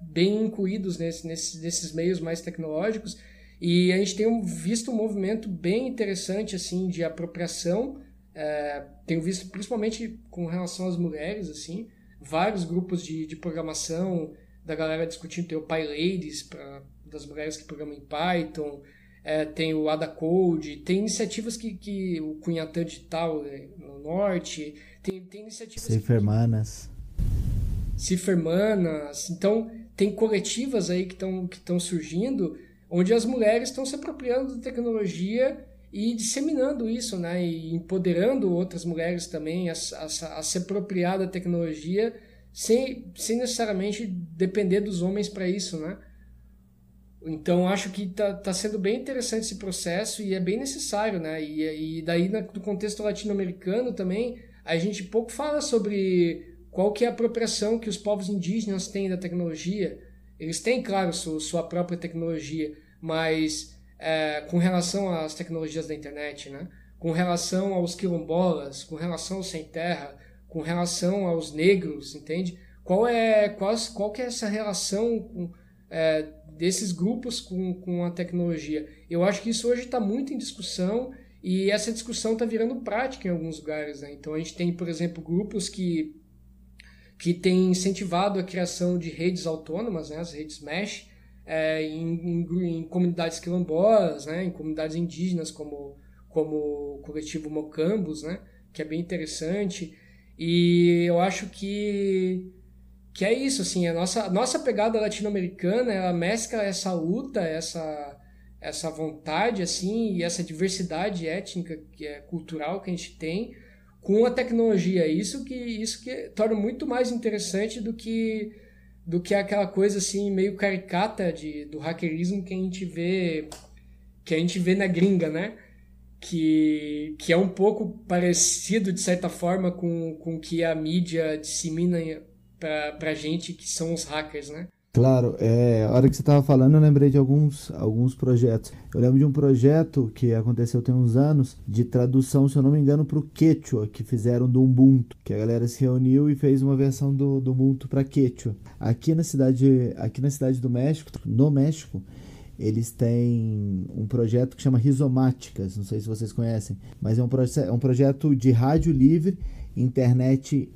bem incluídos nesses meios mais tecnológicos, e a gente tem visto um movimento bem interessante assim, de apropriação, tenho visto principalmente com relação às mulheres, assim, vários grupos de programação, da galera discutindo, tem o PyLadies, das mulheres que programam em Python, tem o Ada Code, tem iniciativas que o Cunhatã Digital no norte, tem iniciativas... Cifermanas, então tem coletivas aí que estão surgindo, onde as mulheres estão se apropriando da tecnologia e disseminando isso, né? E empoderando outras mulheres também a se apropriar da tecnologia sem necessariamente depender dos homens para isso, né? Então, acho que tá sendo bem interessante esse processo e é bem necessário, né? E daí, no contexto latino-americano também, a gente pouco fala sobre qual que é a apropriação que os povos indígenas têm da tecnologia. Eles têm, claro, sua própria tecnologia, mas com relação às tecnologias da internet, né? Com relação aos quilombolas, com relação aos sem terra, com relação aos negros, entende? Qual que é essa relação desses grupos com a tecnologia? Eu acho que isso hoje está muito em discussão e essa discussão está virando prática em alguns lugares, né? Então a gente tem, por exemplo, grupos que têm incentivado a criação de redes autônomas, né? As redes mesh, em comunidades quilombolas, né? Em comunidades indígenas como o coletivo Mocambos, né? Que é bem interessante. E eu acho que é isso, assim, a nossa pegada latino-americana, ela mescla essa luta, essa vontade, assim, e essa diversidade étnica, que é cultural que a gente tem, com a tecnologia. Isso que torna muito mais interessante do que aquela coisa, assim, meio caricata do hackerismo que a gente vê na gringa, né? Que é um pouco parecido, de certa forma, com o que a mídia dissemina pra gente, que são os hackers, né? Claro, a hora que você estava falando, eu lembrei de alguns projetos. Eu lembro de um projeto que aconteceu tem uns anos, de tradução, se eu não me engano, para o Quechua, que fizeram do Ubuntu, que a galera se reuniu e fez uma versão do Ubuntu para Quechua. Aqui na cidade do México, no México, eles têm um projeto que chama Rizomáticas, não sei se vocês conhecem, mas é um projeto de rádio livre, internet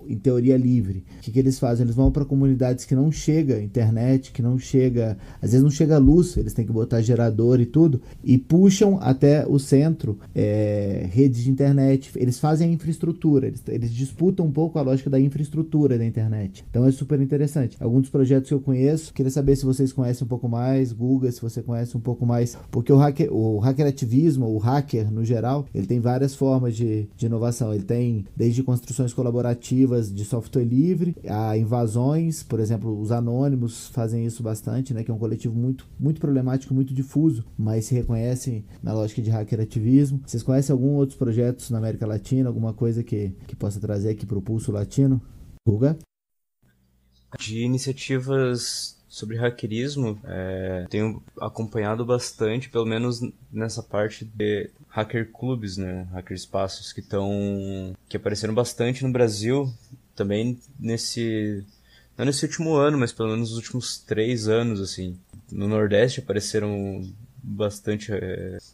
em teoria livre. O que eles fazem? Eles vão para comunidades que não chega internet, que não chega, às vezes não chega luz, eles têm que botar gerador e tudo, e puxam até o centro redes de internet. Eles fazem a infraestrutura, eles disputam um pouco a lógica da infraestrutura da internet. Então é super interessante. Alguns dos projetos que eu conheço, queria saber se vocês conhecem um pouco mais, Guga, se você conhece um pouco mais, porque o hackerativismo, o hacker no geral, ele tem várias formas de inovação. Ele tem desde construções colaborativas de software livre, a invasões, por exemplo, os anônimos fazem isso bastante, né, que é um coletivo muito, muito problemático, muito difuso, mas se reconhece na lógica de hackerativismo. Vocês conhecem algum outros projetos na América Latina, alguma coisa que possa trazer aqui para o Pulso Latino? Guga? De iniciativas sobre hackerismo, tenho acompanhado bastante, pelo menos nessa parte de hacker clubes, né, hacker espaços que apareceram bastante no Brasil, também não nesse último ano, mas pelo menos nos últimos 3 anos, assim. No Nordeste apareceram bastante,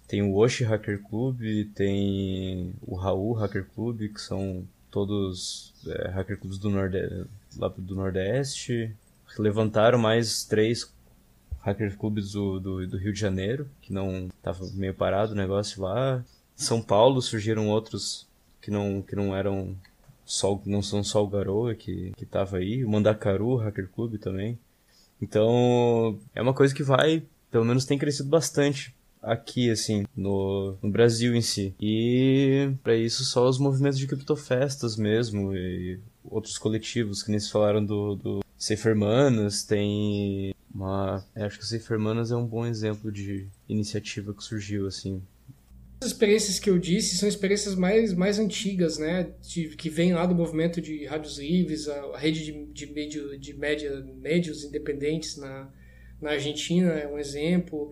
tem o Oshi Hacker Club, tem o Raul Hacker Club, que são todos hacker clubes lá do Nordeste. Levantaram mais 3 hacker clubes do Rio de Janeiro, que não tava meio parado o negócio lá. São Paulo surgiram outros que não eram não são só o Garoa que tava aí. O Mandacaru Hacker Club também. Então é uma coisa que pelo menos tem crescido bastante aqui, assim, no Brasil em si. E para isso só os movimentos de criptofestas mesmo e outros coletivos, que nem se falaram do Safermanas, tem acho que o Safermanas é um bom exemplo de iniciativa que surgiu, assim. As experiências que eu disse são experiências mais antigas, né, que vem lá do movimento de rádios livres, a rede de médios independentes na Argentina é um exemplo.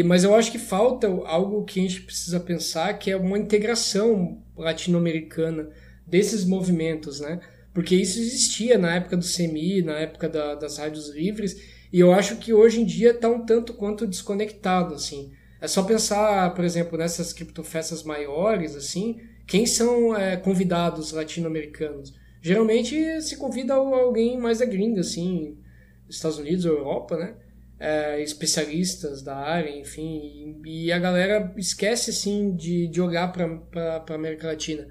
Mas eu acho que falta algo que a gente precisa pensar, que é uma integração latino-americana desses movimentos, né? Porque isso existia na época do CMI, na época das rádios livres, e eu acho que hoje em dia está um tanto quanto desconectado, assim. É só pensar, por exemplo, nessas criptofestas maiores, assim, quem são convidados latino-americanos? Geralmente se convida alguém mais da gringa, assim, Estados Unidos ou Europa, né? Especialistas da área, enfim, e a galera esquece, assim, de olhar para a América Latina.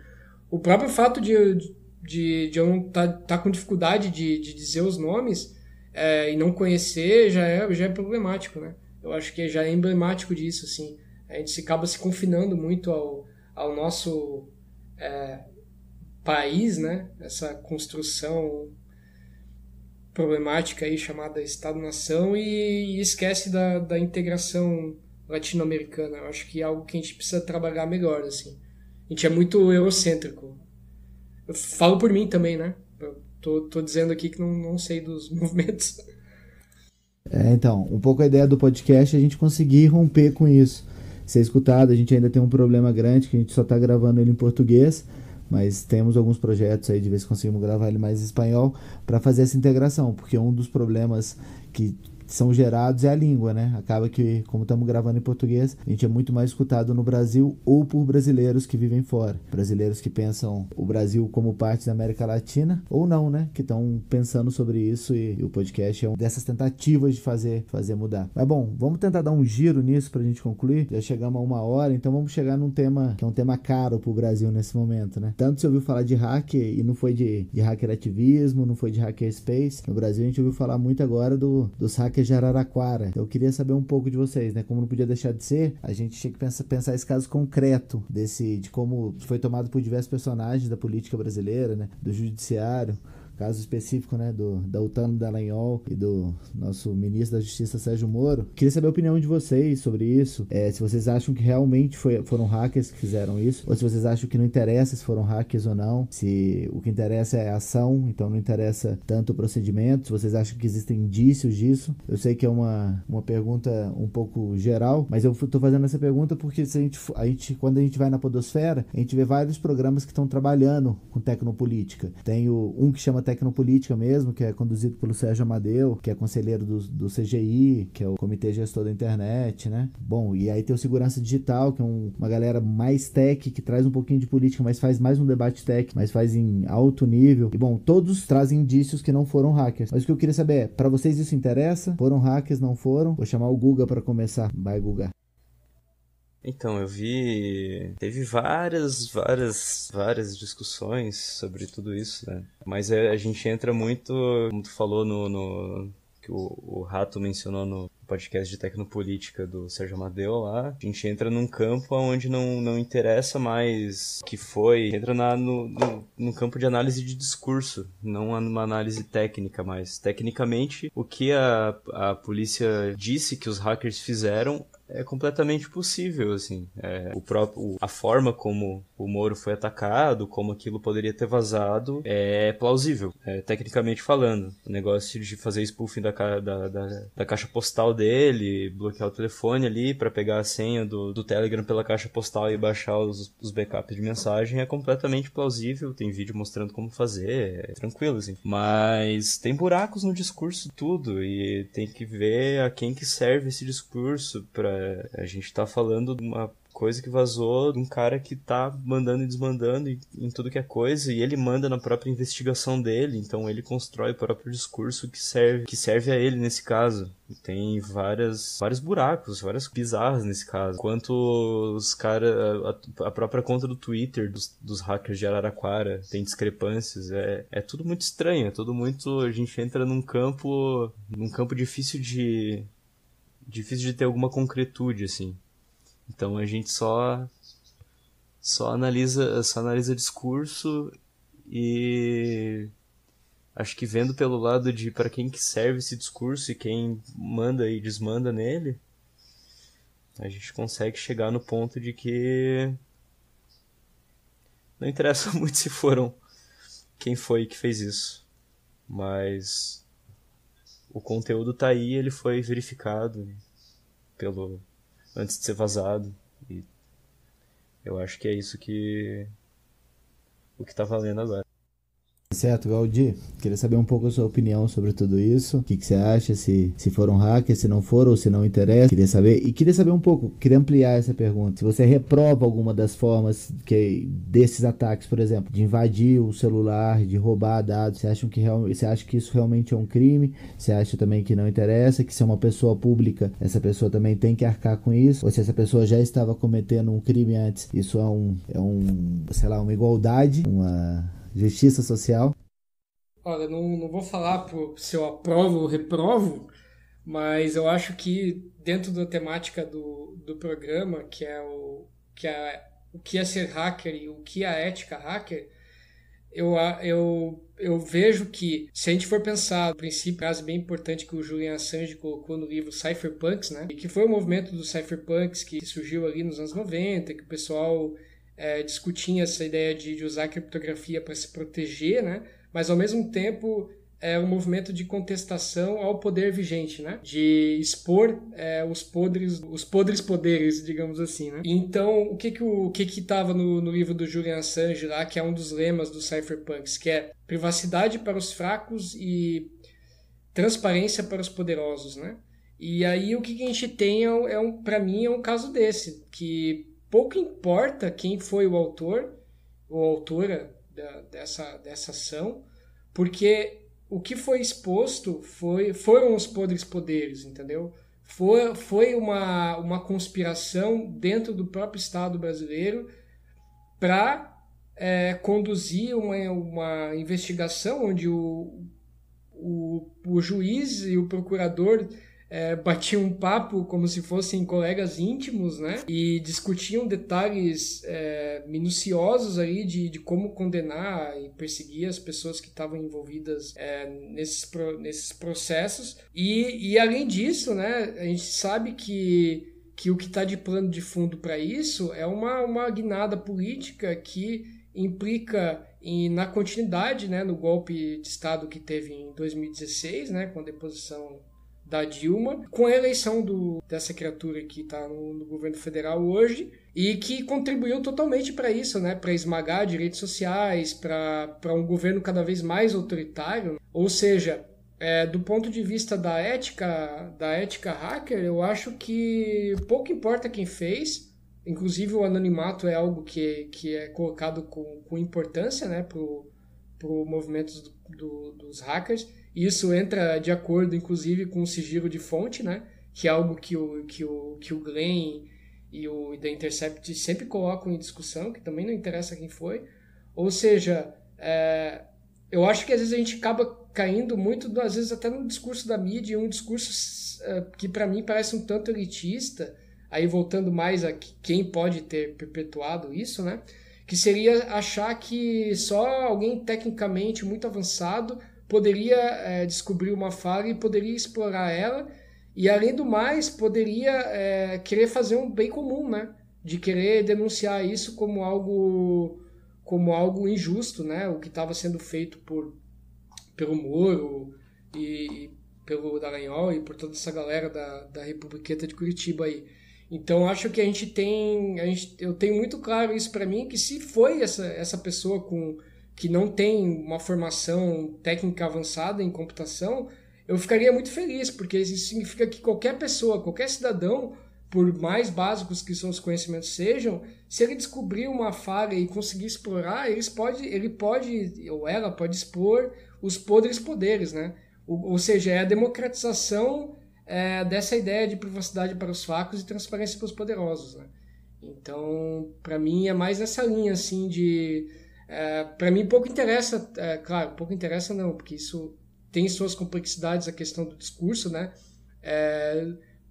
O próprio fato de eu não tá com dificuldade de dizer os nomes e não conhecer já é problemático, né? Eu acho que já é emblemático disso, assim. A gente acaba se confinando muito ao nosso país, né? Essa construção problemática aí chamada Estado-nação e esquece da integração latino-americana. Eu acho que é algo que a gente precisa trabalhar melhor, assim. A gente é muito eurocêntrico. Eu falo por mim também, né? Eu tô dizendo aqui que não sei dos movimentos. Então, um pouco a ideia do podcast é a gente conseguir romper com isso. Ser escutado, a gente ainda tem um problema grande, que a gente só tá gravando ele em português, mas temos alguns projetos aí de ver se conseguimos gravar ele mais em espanhol para fazer essa integração, porque um dos problemas que são gerados é a língua, né? Acaba que, como estamos gravando em português, a gente é muito mais escutado no Brasil ou por brasileiros que vivem fora. Brasileiros que pensam o Brasil como parte da América Latina, ou não, né? Que estão pensando sobre isso e o podcast é uma dessas tentativas de fazer mudar. Mas bom, vamos tentar dar um giro nisso pra gente concluir. Já chegamos a 1 hora, então vamos chegar num tema que é um tema caro pro Brasil nesse momento, né? Tanto se ouviu falar de hacker e não foi de hackerativismo, não foi de hackerspace. No Brasil a gente ouviu falar muito agora dos hackers de Araraquara. Eu queria saber um pouco de vocês, né? Como não podia deixar de ser, a gente tinha que pensar esse caso concreto de como foi tomado por diversos personagens da política brasileira, né? Do judiciário. Caso específico, né, da Utano Dallagnol e do nosso ministro da Justiça, Sérgio Moro. Queria saber a opinião de vocês sobre isso, se vocês acham que realmente foram hackers que fizeram isso, ou se vocês acham que não interessa se foram hackers ou não, se o que interessa é a ação, então não interessa tanto o procedimento, se vocês acham que existem indícios disso. Eu sei que é uma pergunta um pouco geral, mas eu tô fazendo essa pergunta porque quando a gente vai na podosfera, a gente vê vários programas que estão trabalhando com tecnopolítica. Tem um que chama programa Tecnopolítica mesmo, que é conduzido pelo Sérgio Amadeu, que é conselheiro do CGI, que é o Comitê Gestor da Internet, né? Bom, e aí tem o Segurança Digital, que é uma galera mais tech, que traz um pouquinho de política, mas faz mais um debate tech, mas faz em alto nível. E bom, todos trazem indícios que não foram hackers. Mas o que eu queria saber é, para vocês isso interessa? Foram hackers, não foram? Vou chamar o Guga para começar. Vai, Guga. Então, eu vi... Teve várias discussões sobre tudo isso, né? Mas a gente entra muito, como tu falou que o Rato mencionou no podcast de Tecnopolítica do Sérgio Amadeu lá, a gente entra num campo onde não interessa mais o que foi, entra no campo de análise de discurso, não numa análise técnica mais. Tecnicamente, o que a polícia disse que os hackers fizeram é completamente possível, assim. A forma como o Moro foi atacado, como aquilo poderia ter vazado, é plausível, tecnicamente falando. O negócio de fazer spoofing da caixa postal dele, bloquear o telefone ali para pegar a senha do Telegram pela caixa postal e baixar os backups de mensagem é completamente plausível. Tem vídeo mostrando como fazer, é tranquilo, assim. Mas tem buracos no discurso tudo, e tem que ver a quem que serve esse discurso. A gente tá falando de uma coisa que vazou de um cara que tá mandando e desmandando em tudo que é coisa, e ele manda na própria investigação dele, então ele constrói o próprio discurso que serve a ele nesse caso. E tem vários buracos, várias bizarras nesse caso. Enquanto os caras, a própria conta do Twitter dos hackers de Araraquara tem discrepâncias, é tudo muito estranho, é tudo muito... A gente entra num campo difícil de ter alguma concretude, assim. Então a gente só analisa discurso, e acho que vendo pelo lado de para quem que serve esse discurso e quem manda e desmanda nele, a gente consegue chegar no ponto de que não interessa muito se foram quem foi que fez isso, mas o conteúdo tá aí, ele foi verificado antes de ser vazado, e eu acho que é isso o que tá valendo agora. Certo, Valdir, queria saber um pouco a sua opinião sobre tudo isso. O que você acha, se foram hackers, se não foram ou se não interessa. Queria saber um pouco, queria ampliar essa pergunta. Se você reprova alguma das formas desses ataques, por exemplo, de invadir o celular, de roubar dados, você acha que isso realmente é um crime? Você acha também que não interessa, que se é uma pessoa pública, essa pessoa também tem que arcar com isso? Ou se essa pessoa já estava cometendo um crime antes, isso sei lá, uma igualdade, uma justiça social? Olha, não vou falar se eu aprovo ou reprovo, mas eu acho que dentro da temática do programa, que é o que é ser hacker e o que é a ética hacker, eu vejo que, se a gente for pensar, no princípio, frase bem importante que o Julian Assange colocou no livro Cypherpunks, né? E que foi o movimento dos Cypherpunks que surgiu ali nos anos 90, que o pessoal discutia essa ideia de usar a criptografia para se proteger, né? Mas ao mesmo tempo é um movimento de contestação ao poder vigente, né? De expor os podres poderes, digamos assim, né? Então, o que estava no livro do Julian Assange lá, que é um dos lemas dos cypherpunks, que é privacidade para os fracos e transparência para os poderosos, né? E aí o que a gente tem para mim é um caso desse, que pouco importa quem foi o autor ou autora dessa ação, porque o que foi exposto foram os podres poderes, entendeu? Foi uma conspiração dentro do próprio Estado brasileiro para conduzir uma investigação onde o juiz e o procurador batiam um papo como se fossem colegas íntimos, né? E discutiam detalhes minuciosos aí de como condenar e perseguir as pessoas que estavam envolvidas nesses processos. E além disso, né, a gente sabe que o que está de plano de fundo para isso é uma guinada política que implica na continuidade, né, no golpe de Estado que teve em 2016, né, com a deposição da Dilma, com a eleição dessa criatura que está no governo federal hoje, e que contribuiu totalmente para isso, né? Para esmagar direitos sociais, para um governo cada vez mais autoritário. Ou seja, do ponto de vista da ética hacker, eu acho que pouco importa quem fez. Inclusive o anonimato é algo que é colocado com importância, né, para o movimento dos hackers. Isso entra de acordo, inclusive, com o sigilo de fonte, né, que é algo que o Glenn e o The Intercept sempre colocam em discussão, que também não interessa quem foi. Ou seja, eu acho que às vezes a gente acaba caindo muito, às vezes até no discurso da mídia, um discurso que para mim parece um tanto elitista, aí voltando mais a quem pode ter perpetuado isso, né? Que seria achar que só alguém tecnicamente muito avançado poderia descobrir uma falha e poderia explorar ela, e além do mais poderia querer fazer um bem comum, né? De querer denunciar isso como algo injusto, né? O que estava sendo feito pelo Moro e pelo Dallagnol e por toda essa galera da Republiqueta de Curitiba aí. Então, acho que eu tenho muito claro isso para mim, que se foi essa pessoa que não tem uma formação técnica avançada em computação, eu ficaria muito feliz, porque isso significa que qualquer pessoa, qualquer cidadão, por mais básicos que seus conhecimentos sejam, se ele descobrir uma falha e conseguir explorar, ele pode ou ela pode expor os podres poderes, né? Ou seja, é a democratização dessa ideia de privacidade para os fracos e transparência para os poderosos, né? Então, para mim, é mais nessa linha, assim, para mim, pouco interessa, claro, pouco interessa não, porque isso tem suas complexidades, a questão do discurso, né?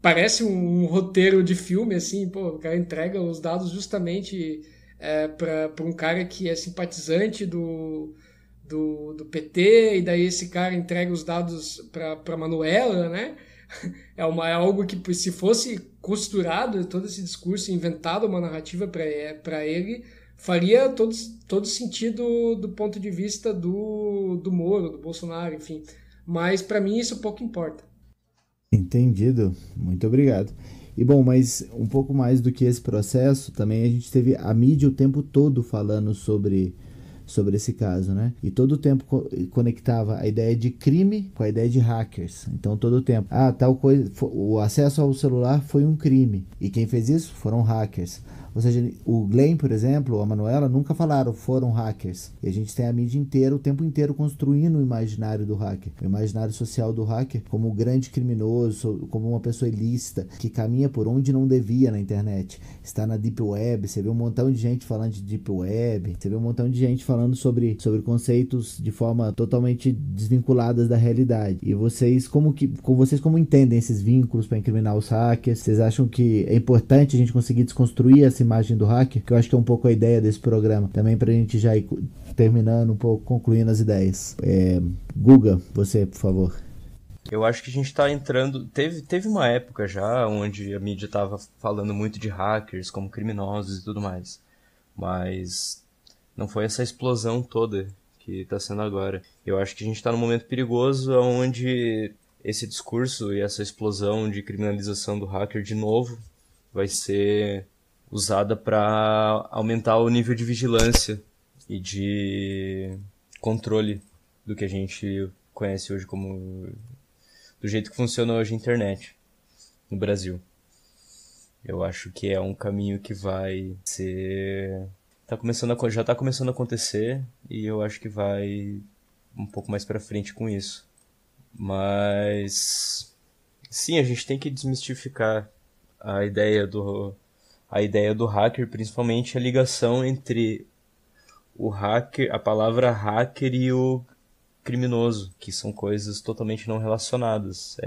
Parece um roteiro de filme, assim, o cara entrega os dados justamente para um cara que é simpatizante do PT, e daí esse cara entrega os dados para Manuela, né? É algo que, se fosse costurado todo esse discurso, inventado uma narrativa para ele, faria todo sentido do ponto de vista do Moro, do Bolsonaro, enfim. Mas para mim isso pouco importa. Entendido, muito obrigado. E bom, mas um pouco mais do que esse processo, também a gente teve a mídia o tempo todo falando sobre esse caso, né? E todo o tempo conectava a ideia de crime com a ideia de hackers. Então todo o tempo, tal coisa, o acesso ao celular foi um crime, e quem fez isso foram hackers. Ou seja, o Glenn, por exemplo, ou a Manuela, nunca falaram foram hackers. E a gente tem a mídia inteira, o tempo inteiro, construindo o imaginário do hacker. O imaginário social do hacker como o grande criminoso, como uma pessoa ilícita, que caminha por onde não devia na internet. Está na Deep Web, você vê um montão de gente falando de Deep Web, você vê um montão de gente falando sobre conceitos de forma totalmente desvinculadas da realidade. E vocês como entendem esses vínculos para incriminar os hackers? Vocês acham que é importante a gente conseguir desconstruir essa imagem do hacker? Que eu acho que é um pouco a ideia desse programa, também pra gente já ir terminando um pouco, concluindo as ideias. Guga, você, por favor. Eu acho que a gente tá entrando... Teve uma época já onde a mídia tava falando muito de hackers como criminosos e tudo mais. Mas não foi essa explosão toda que tá sendo agora. Eu acho que a gente tá num momento perigoso onde esse discurso e essa explosão de criminalização do hacker de novo vai ser usada para aumentar o nível de vigilância e de controle do que a gente conhece hoje como... do jeito que funciona hoje a internet no Brasil. Eu acho que é um caminho que vai ser... já está começando a acontecer, e eu acho que vai um pouco mais para frente com isso. Mas sim, a gente tem que desmistificar a ideia do hacker, principalmente a ligação entre o hacker, a palavra hacker, e o criminoso, que são coisas totalmente não relacionadas.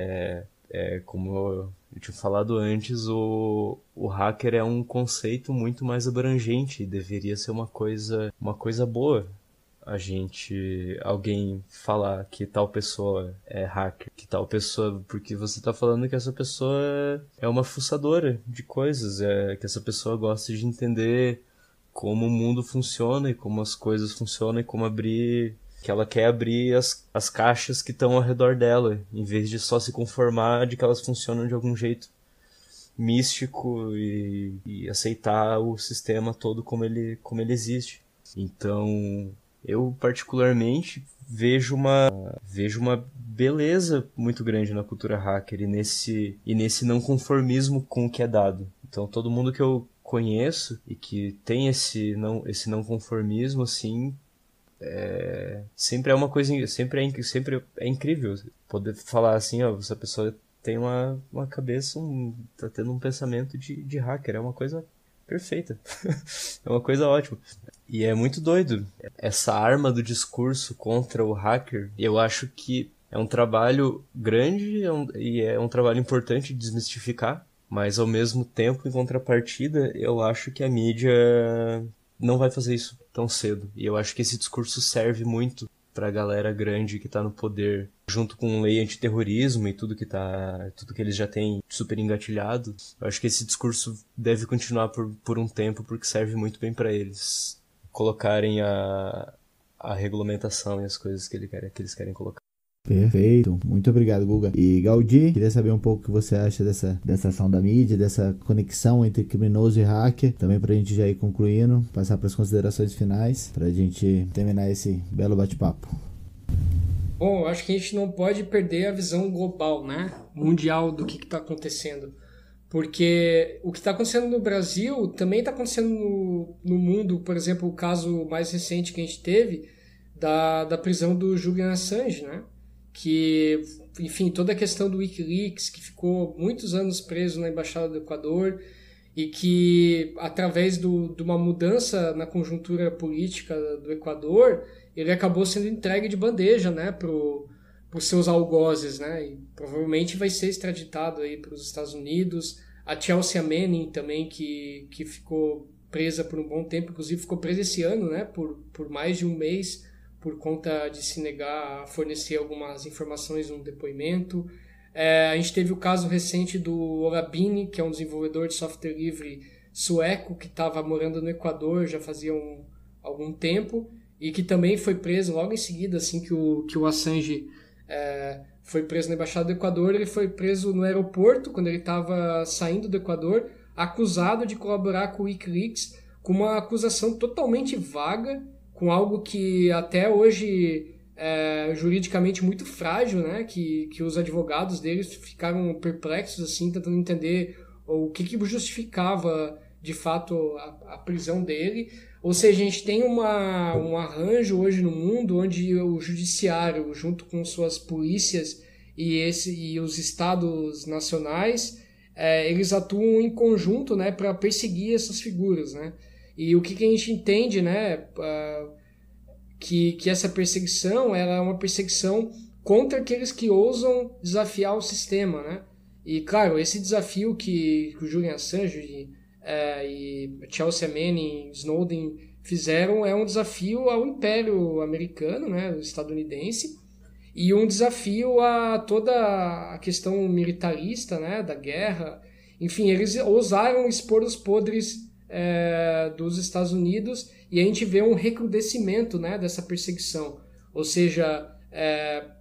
Como eu tinha falado antes, o hacker é um conceito muito mais abrangente e deveria ser uma coisa boa. Alguém falar que tal pessoa é hacker, que tal pessoa, porque você tá falando que essa pessoa é uma fuçadora de coisas, que essa pessoa gosta de entender como o mundo funciona e como as coisas funcionam e como abrir que ela quer abrir as caixas que estão ao redor dela, em vez de só se conformar de que elas funcionam de algum jeito místico e aceitar o sistema todo como ele existe. Então, eu particularmente vejo uma beleza muito grande na cultura hacker e nesse não conformismo com o que é dado. Então, todo mundo que eu conheço e que tem esse não conformismo, assim, sempre é uma coisa, sempre é incrível poder falar assim, ó, essa pessoa tem uma cabeça, tá tendo um pensamento de hacker, é uma coisa perfeita. É uma coisa ótima. E é muito doido. Essa arma do discurso contra o hacker, eu acho que é um trabalho grande e é um trabalho importante de desmistificar, mas ao mesmo tempo, em contrapartida, eu acho que a mídia não vai fazer isso tão cedo. E eu acho que esse discurso serve muito pra galera grande que tá no poder, junto com lei antiterrorismo e tudo que eles já têm super engatilhado. Eu acho que esse discurso deve continuar por um tempo, porque serve muito bem pra eles colocarem a regulamentação e as coisas que eles querem colocar. Perfeito, muito obrigado, Guga. E Gaudí, queria saber um pouco o que você acha dessa ação da mídia, dessa conexão entre criminoso e hacker, também pra gente já ir concluindo, passar para as considerações finais, pra gente terminar esse belo bate-papo. Bom, acho que a gente não pode perder a visão global, né, mundial do que está acontecendo, porque o que está acontecendo no Brasil também está acontecendo no mundo. Por exemplo, o caso mais recente que a gente teve da prisão do Julian Assange, né? Que, enfim, toda a questão do Wikileaks, que ficou muitos anos preso na Embaixada do Equador e que, através de uma mudança na conjuntura política do Equador, ele acabou sendo entregue de bandeja, né, para os seus algozes, né, e provavelmente vai ser extraditado aí para os Estados Unidos. A Chelsea Manning também, que ficou presa por um bom tempo, inclusive ficou presa esse ano, né, por mais de um mês, por conta de se negar a fornecer algumas informações num depoimento. A gente teve o caso recente do Olabini, que é um desenvolvedor de software livre sueco, que estava morando no Equador já fazia algum tempo, e que também foi preso logo em seguida, assim que o Assange foi preso na Embaixada do Equador. Ele foi preso no aeroporto, quando ele estava saindo do Equador, acusado de colaborar com o Wikileaks, com uma acusação totalmente vaga, com algo que até hoje é juridicamente muito frágil, né? Que os advogados deles ficaram perplexos, assim, tentando entender o que justificava de fato a prisão dele. Ou seja, a gente tem um arranjo hoje no mundo onde o judiciário, junto com suas polícias e os estados nacionais, eles atuam em conjunto, né, para perseguir essas figuras, né? E o que a gente entende, né, que essa perseguição ela é uma perseguição contra aqueles que ousam desafiar o sistema, né? E, claro, esse desafio que o Julian Assange e Chelsea Manning, Snowden fizeram é um desafio ao Império Americano, né, estadunidense, e um desafio a toda a questão militarista, né, da guerra. Enfim, eles ousaram expor os podres dos Estados Unidos, e a gente vê um recrudescimento, né, dessa perseguição. Ou seja,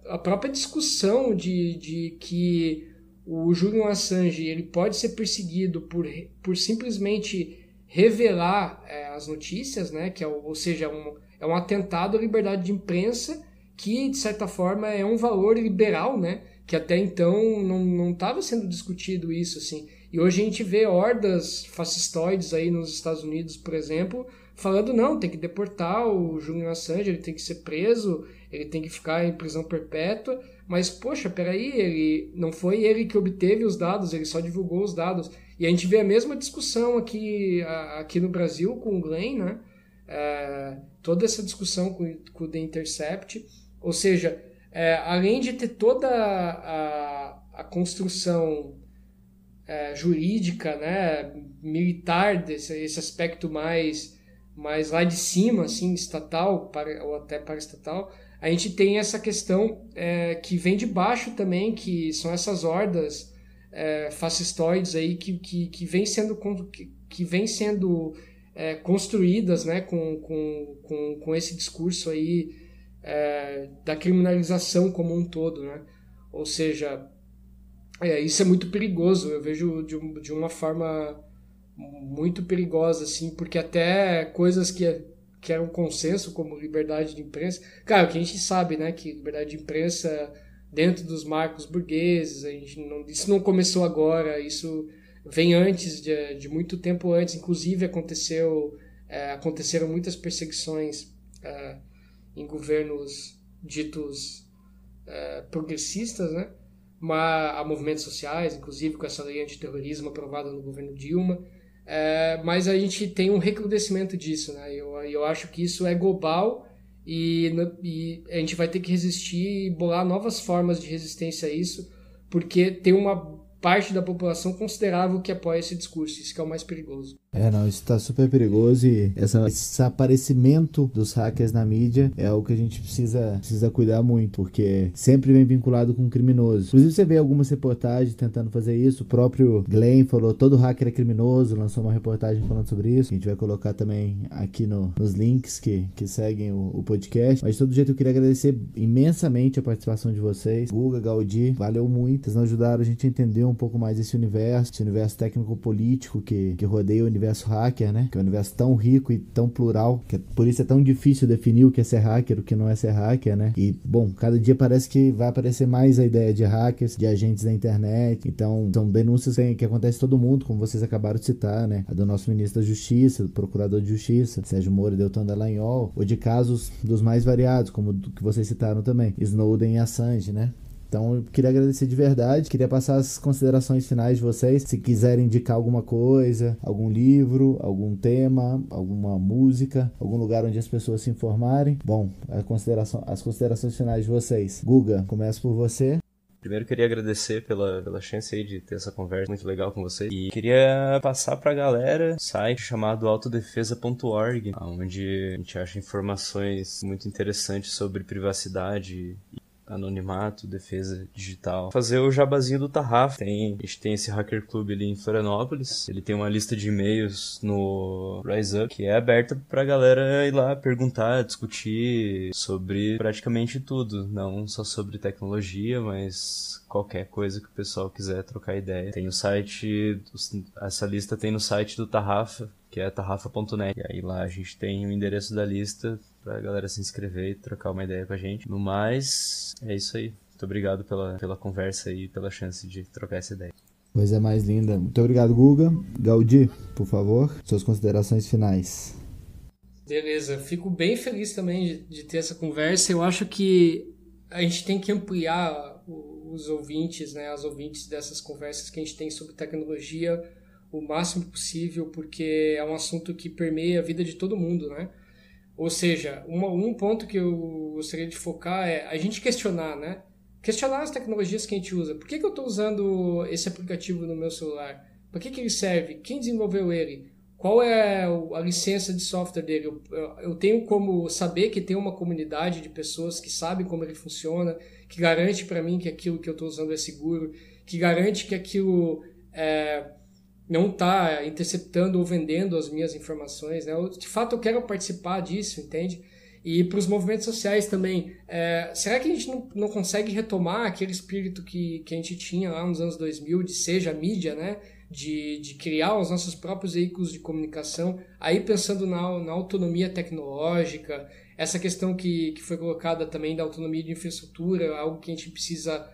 a própria discussão de que o Julian Assange ele pode ser perseguido por simplesmente revelar as notícias, né, ou seja, é um atentado à liberdade de imprensa, que de certa forma é um valor liberal, né, que até então não estava sendo discutido isso, assim. E hoje a gente vê hordas fascistoides aí nos Estados Unidos, por exemplo, falando, não, tem que deportar o Julian Assange, ele tem que ser preso, ele tem que ficar em prisão perpétua. Mas, poxa, peraí, não foi ele que obteve os dados, ele só divulgou os dados. E a gente vê a mesma discussão aqui no Brasil com o Glenn, né? Toda essa discussão com o The Intercept. Ou seja, além de ter toda a construção jurídica, né, militar, esse aspecto mais lá de cima, assim, estatal, ou até paraestatal, a gente tem essa questão que vem de baixo também, que são essas hordas fascistoides aí que vem sendo construídas, né, com esse discurso aí da criminalização como um todo, né? Ou seja, isso é muito perigoso, eu vejo de uma forma muito perigosa, assim, porque até coisas que eram consenso, como liberdade de imprensa, claro que a gente sabe, né, que liberdade de imprensa dentro dos marcos burgueses, isso não começou agora, isso vem antes, de muito tempo antes, inclusive aconteceram muitas perseguições em governos ditos progressistas, né? A movimentos sociais, inclusive com essa lei antiterrorismo aprovada no governo Dilma, mas a gente tem um recrudescimento disso, né? Eu acho que isso é global e a gente vai ter que resistir e bolar novas formas de resistência a isso, porque tem uma parte da população considerável que apoia esse discurso, isso que é o mais perigoso. Não, isso tá super perigoso e esse aparecimento dos hackers na mídia é algo que a gente precisa cuidar muito, porque sempre vem vinculado com um criminoso. Inclusive você vê algumas reportagens tentando fazer isso, o próprio Glenn falou, todo hacker é criminoso, lançou uma reportagem falando sobre isso, a gente vai colocar também aqui nos links que seguem o podcast, mas de todo jeito eu queria agradecer imensamente a participação de vocês, Guga, Gaudí, valeu muito, vocês nos ajudaram a gente a entender um pouco mais esse universo técnico-político que rodeia o universo hacker, né? Que é um universo tão rico e tão plural, que por isso é tão difícil definir o que é ser hacker, o que não é ser hacker, né? E, bom, cada dia parece que vai aparecer mais a ideia de hackers, de agentes da internet, então são denúncias que acontecem em todo mundo, como vocês acabaram de citar, né? A do nosso ministro da Justiça, do Procurador de Justiça, Sérgio Moro e Deltan Dallagnol, ou de casos dos mais variados, como o que vocês citaram também, Snowden e Assange, né? Então eu queria agradecer de verdade, queria passar as considerações finais de vocês, se quiserem indicar alguma coisa, algum livro, algum tema, alguma música, algum lugar onde as pessoas se informarem. Bom, as considerações finais de vocês. Guga, começo por você. Primeiro queria agradecer pela chance aí de ter essa conversa muito legal com vocês. E queria passar pra galera um site chamado autodefesa.org, onde a gente acha informações muito interessantes sobre privacidade, anonimato, defesa digital. Fazer o jabazinho do Tarrafa. A gente tem esse hacker club ali em Florianópolis. Ele tem uma lista de e-mails no Rise Up que é aberta pra galera ir lá perguntar, discutir sobre praticamente tudo. Não só sobre tecnologia, mas qualquer coisa que o pessoal quiser trocar ideia. Tem o site, essa lista tem no site do Tarrafa, que é tarrafa.net. E aí lá a gente tem o endereço da lista pra galera se inscrever e trocar uma ideia com a gente. No mais, é isso aí. Muito obrigado pela conversa e pela chance de trocar essa ideia. Coisa mais linda. Muito obrigado, Guga. Gaudí, por favor, suas considerações finais. Beleza, fico bem feliz também de ter essa conversa. Eu acho que a gente tem que ampliar os ouvintes, né, as ouvintes dessas conversas que a gente tem sobre tecnologia o máximo possível, porque é um assunto que permeia a vida de todo mundo, né? Ou seja, um ponto que eu gostaria de focar é a gente questionar, né? Questionar as tecnologias que a gente usa. Por que eu estou usando esse aplicativo no meu celular? Para que ele serve? Quem desenvolveu ele? Qual é a licença de software dele? Eu tenho como saber que tem uma comunidade de pessoas que sabem como ele funciona, que garante para mim que aquilo que eu estou usando é seguro, que garante que aquilo não está interceptando ou vendendo as minhas informações, né? De fato, eu quero participar disso, entende? E para os movimentos sociais também. Será que a gente não consegue retomar aquele espírito que a gente tinha lá nos anos 2000, de seja a mídia, né? De criar os nossos próprios veículos de comunicação, aí pensando na autonomia tecnológica, essa questão que foi colocada também da autonomia de infraestrutura, algo que a gente precisa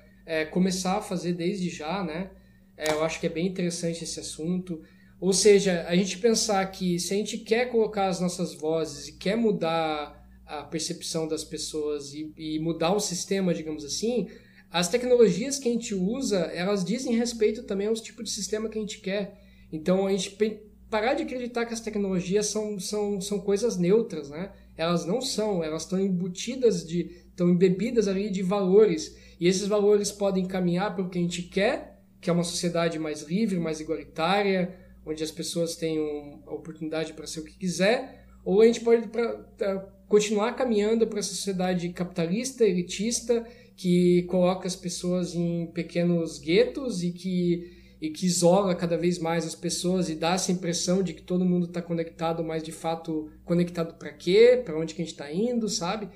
começar a fazer desde já, né? Eu acho que é bem interessante esse assunto. Ou seja, a gente pensar que se a gente quer colocar as nossas vozes e quer mudar a percepção das pessoas e mudar o sistema, digamos assim, as tecnologias que a gente usa, elas dizem respeito também aos tipos de sistema que a gente quer. Então, a gente parar de acreditar que as tecnologias são coisas neutras, né? Elas não são, elas estão estão embebidas ali de valores. E esses valores podem caminhar para o que a gente quer, que é uma sociedade mais livre, mais igualitária, onde as pessoas tenham a oportunidade para ser o que quiser, ou a gente pode continuar caminhando para essa sociedade capitalista, elitista, que coloca as pessoas em pequenos guetos e que isola cada vez mais as pessoas e dá essa impressão de que todo mundo está conectado, mas de fato conectado para quê? Para onde que a gente está indo, sabe?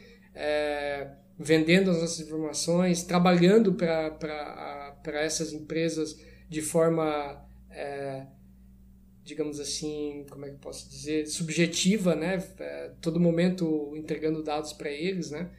vendendo as nossas informações, trabalhando para essas empresas de forma, digamos assim, como é que eu posso dizer, subjetiva, né? Todo momento entregando dados para eles, né?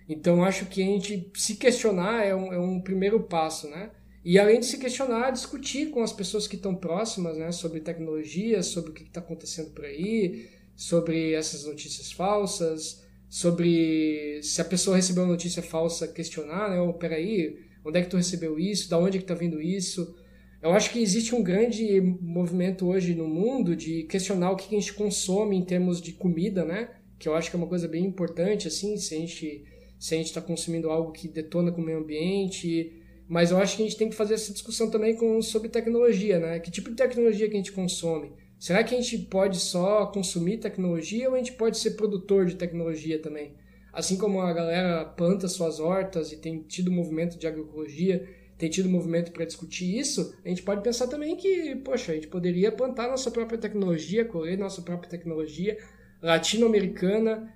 Então, acho que a gente se questionar é um primeiro passo, né? E além de se questionar, discutir com as pessoas que estão próximas, né? Sobre tecnologia, sobre o que está acontecendo por aí, sobre essas notícias falsas, sobre se a pessoa recebeu uma notícia falsa, questionar, né? Peraí, onde é que tu recebeu isso? Da onde é que está vindo isso? Eu acho que existe um grande movimento hoje no mundo de questionar o que a gente consome em termos de comida, né? Que eu acho que é uma coisa bem importante, assim, se a gente está consumindo algo que detona com o meio ambiente. Mas eu acho que a gente tem que fazer essa discussão também sobre tecnologia, né? Que tipo de tecnologia que a gente consome? Será que a gente pode só consumir tecnologia ou a gente pode ser produtor de tecnologia também? Assim como a galera planta suas hortas e tem tido movimento de agroecologia, tem tido movimento para discutir isso, a gente pode pensar também que, poxa, a gente poderia plantar nossa própria tecnologia, colher nossa própria tecnologia latino-americana,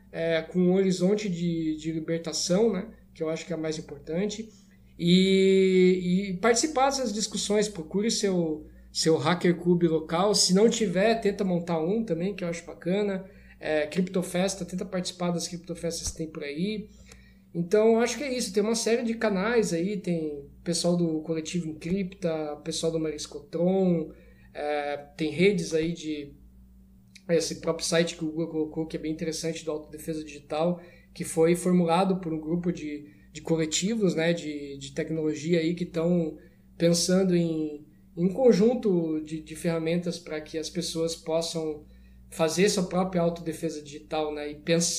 com um horizonte de libertação, né? Que eu acho que é a mais importante. E participar dessas discussões, procure seu Hacker Club local. Se não tiver, tenta montar um também, que eu acho bacana. Criptofesta, tenta participar das criptofestas que tem por aí. Então, eu acho que é isso. Tem uma série de canais aí, tem pessoal do Coletivo Encripta, pessoal do Mariscotron, tem redes aí de esse próprio site que o Google colocou, que é bem interessante, do Autodefesa Digital, que foi formulado por um grupo de coletivos, né, de tecnologia aí que estão pensando em conjunto de ferramentas para que as pessoas possam fazer sua própria autodefesa digital, né,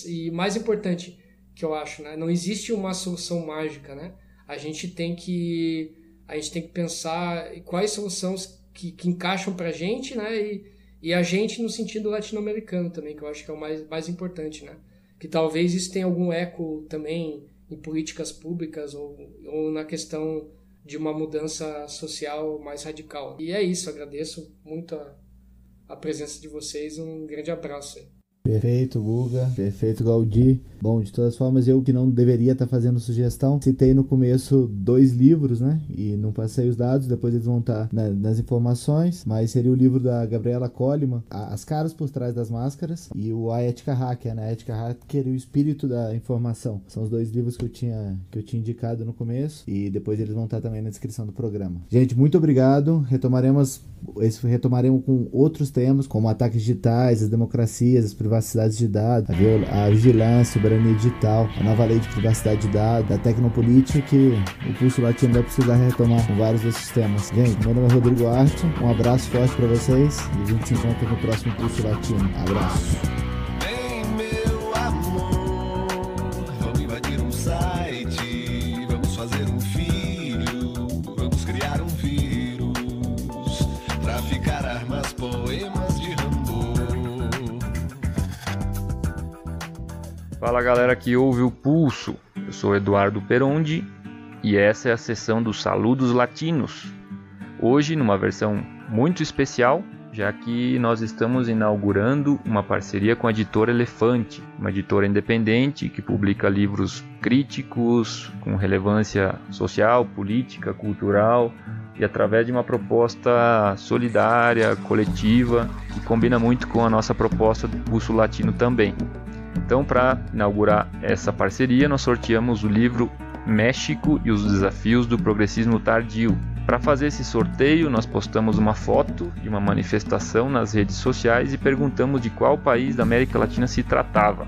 e mais importante que eu acho, né, não existe uma solução mágica, né, a gente tem que pensar quais soluções que encaixam para a gente, né, e a gente no sentido latino-americano também, que eu acho que é o mais importante, né, que talvez isso tenha algum eco também em políticas públicas ou na questão de uma mudança social mais radical. E é isso, agradeço muito a presença de vocês, um grande abraço aí. Perfeito, Guga. Perfeito, Gaudi. Bom, de todas formas, eu que não deveria estar fazendo sugestão, citei no começo 2 livros, né? E não passei os dados, depois eles vão estar nas informações, mas seria o livro da Gabriela Coleman, As Caras por Trás das Máscaras, e o A Ética Hacker, né? A Ética Hacker e o Espírito da Informação. São os 2 livros que eu tinha indicado no começo, e depois eles vão estar também na descrição do programa. Gente, muito obrigado. Retomaremos com outros temas, como ataques digitais, as democracias, as privacidades de dados, a vigilância, a soberania digital, a nova lei de privacidade de dados, a tecnopolítica, que o Pulso Latino vai precisar retomar com vários desses temas. Gente, meu nome é Rodrigo Arte, um abraço forte para vocês e a gente se encontra no próximo Pulso Latino. Abraço. Fala galera que ouve o Pulso, eu sou Eduardo Perondi e essa é a sessão dos Saludos Latinos. Hoje numa versão muito especial, já que nós estamos inaugurando uma parceria com a editora Elefante, uma editora independente que publica livros críticos, com relevância social, política, cultural e através de uma proposta solidária, coletiva, que combina muito com a nossa proposta do Pulso Latino também. Então, para inaugurar essa parceria, nós sorteamos o livro México e os Desafios do Progressismo Tardio. Para fazer esse sorteio, nós postamos uma foto de uma manifestação nas redes sociais e perguntamos de qual país da América Latina se tratava.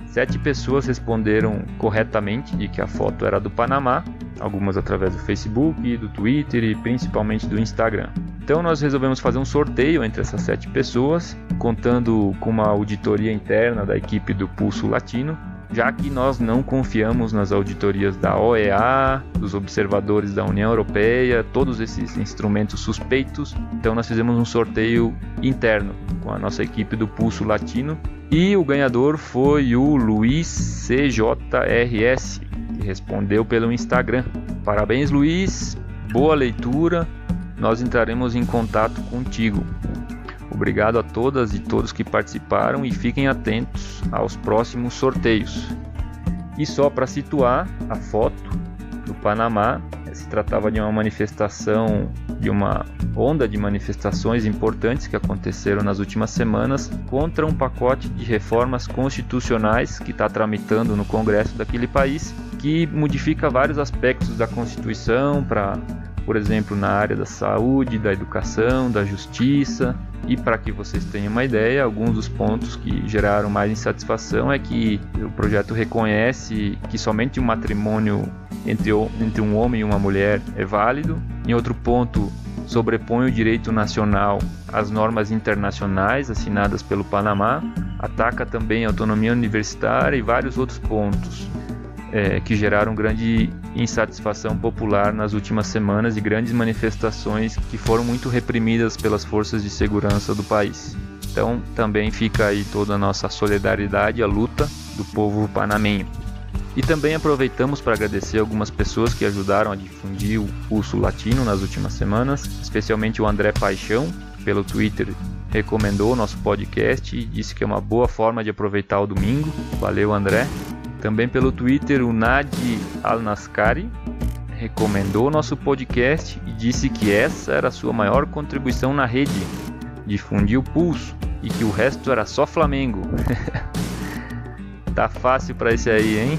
7 pessoas responderam corretamente de que a foto era do Panamá, algumas através do Facebook, do Twitter e principalmente do Instagram. Então nós resolvemos fazer um sorteio entre essas 7 pessoas, contando com uma auditoria interna da equipe do Pulso Latino, já que nós não confiamos nas auditorias da OEA, dos observadores da União Europeia, todos esses instrumentos suspeitos. Então nós fizemos um sorteio interno com a nossa equipe do Pulso Latino e o ganhador foi o Luiz CJRS, que respondeu pelo Instagram. Parabéns, Luiz, boa leitura, nós entraremos em contato contigo. Obrigado a todas e todos que participaram e fiquem atentos aos próximos sorteios. E só para situar a foto do Panamá, se tratava de uma manifestação, de uma onda de manifestações importantes que aconteceram nas últimas semanas contra um pacote de reformas constitucionais que está tramitando no Congresso daquele país, que modifica vários aspectos da Constituição, por exemplo, na área da saúde, da educação, da justiça. E para que vocês tenham uma ideia, alguns dos pontos que geraram mais insatisfação é que o projeto reconhece que somente um matrimônio entre um homem e uma mulher é válido. Em outro ponto, sobrepõe o direito nacional às normas internacionais assinadas pelo Panamá, ataca também a autonomia universitária e vários outros pontos que geraram grande insatisfação popular nas últimas semanas e grandes manifestações que foram muito reprimidas pelas forças de segurança do país. Então também fica aí toda a nossa solidariedade e a luta do povo panamenho. E também aproveitamos para agradecer algumas pessoas que ajudaram a difundir o Pulso Latino nas últimas semanas, especialmente o André Paixão, que pelo Twitter recomendou o nosso podcast e disse que é uma boa forma de aproveitar o domingo. Valeu, André. Também pelo Twitter, o Nadi Al-Nascari recomendou o nosso podcast e disse que essa era a sua maior contribuição na rede, difundir o Pulso, e que o resto era só Flamengo. Tá fácil para esse aí, hein?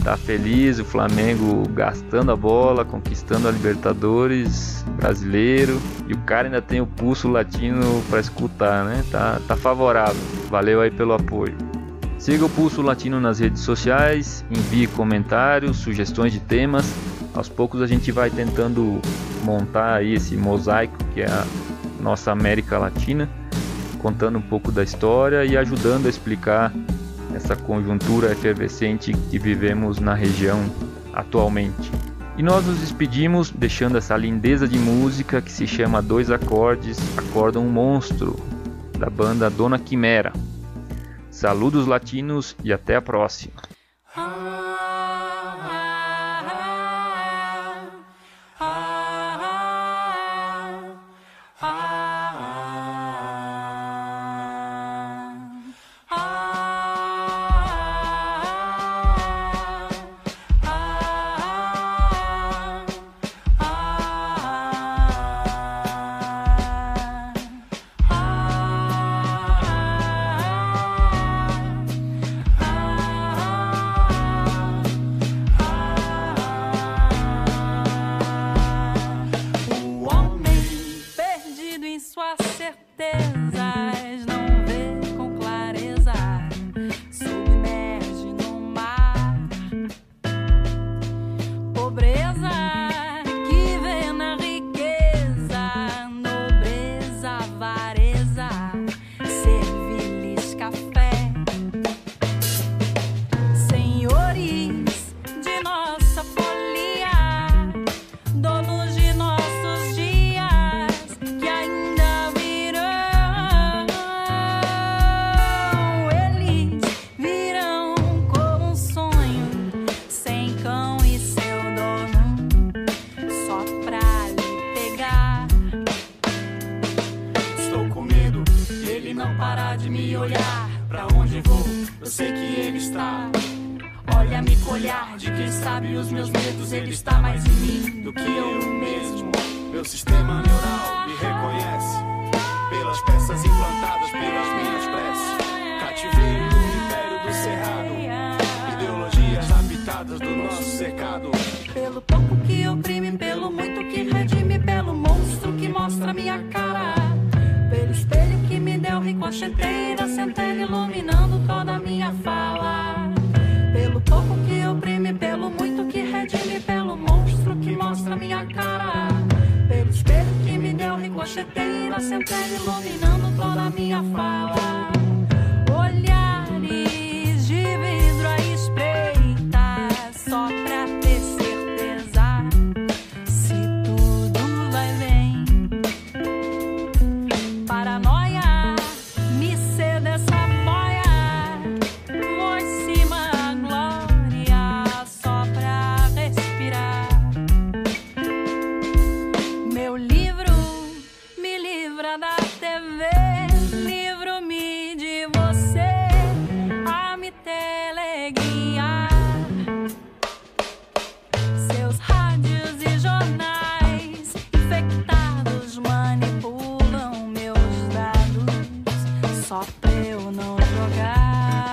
Tá feliz o Flamengo gastando a bola, conquistando a Libertadores brasileiro, e o cara ainda tem o Pulso Latino para escutar, né? Tá favorável. Valeu aí pelo apoio. Siga o Pulso Latino nas redes sociais, envie comentários, sugestões de temas. Aos poucos a gente vai tentando montar aí esse mosaico que é a nossa América Latina, contando um pouco da história e ajudando a explicar essa conjuntura efervescente que vivemos na região atualmente. E nós nos despedimos deixando essa lindeza de música que se chama Dois Acordes Acordam um Monstro, da banda Dona Quimera. Saludos latinos e até a próxima. Olha-me com olhar de quem sabe os meus medos. Ele está mais em mim do que eu mesmo. Meu sistema neural me reconhece pelas peças implantadas pelas minhas preces. Cativeiro do império do cerrado, ideologias habitadas do nosso cercado. Pelo pouco que oprime, pelo muito que redime, pelo monstro que mostra minha cara, pelo espelho que me deu ricochetei da centelha iluminando toda a minha fala. Pelo pouco que oprime, pelo muito que redime, pelo monstro que mostra minha cara, pelo espelho que me deu ricochetei da centelha iluminando toda a minha fala. Olhares de vidro a espreita só pra ter certeza se tudo vai bem. Paranoia me cede essa boia, vou em cima a glória só pra respirar. Meu livro me livra da TV, livro me só pra eu não jogar.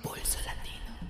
Pulso Latino.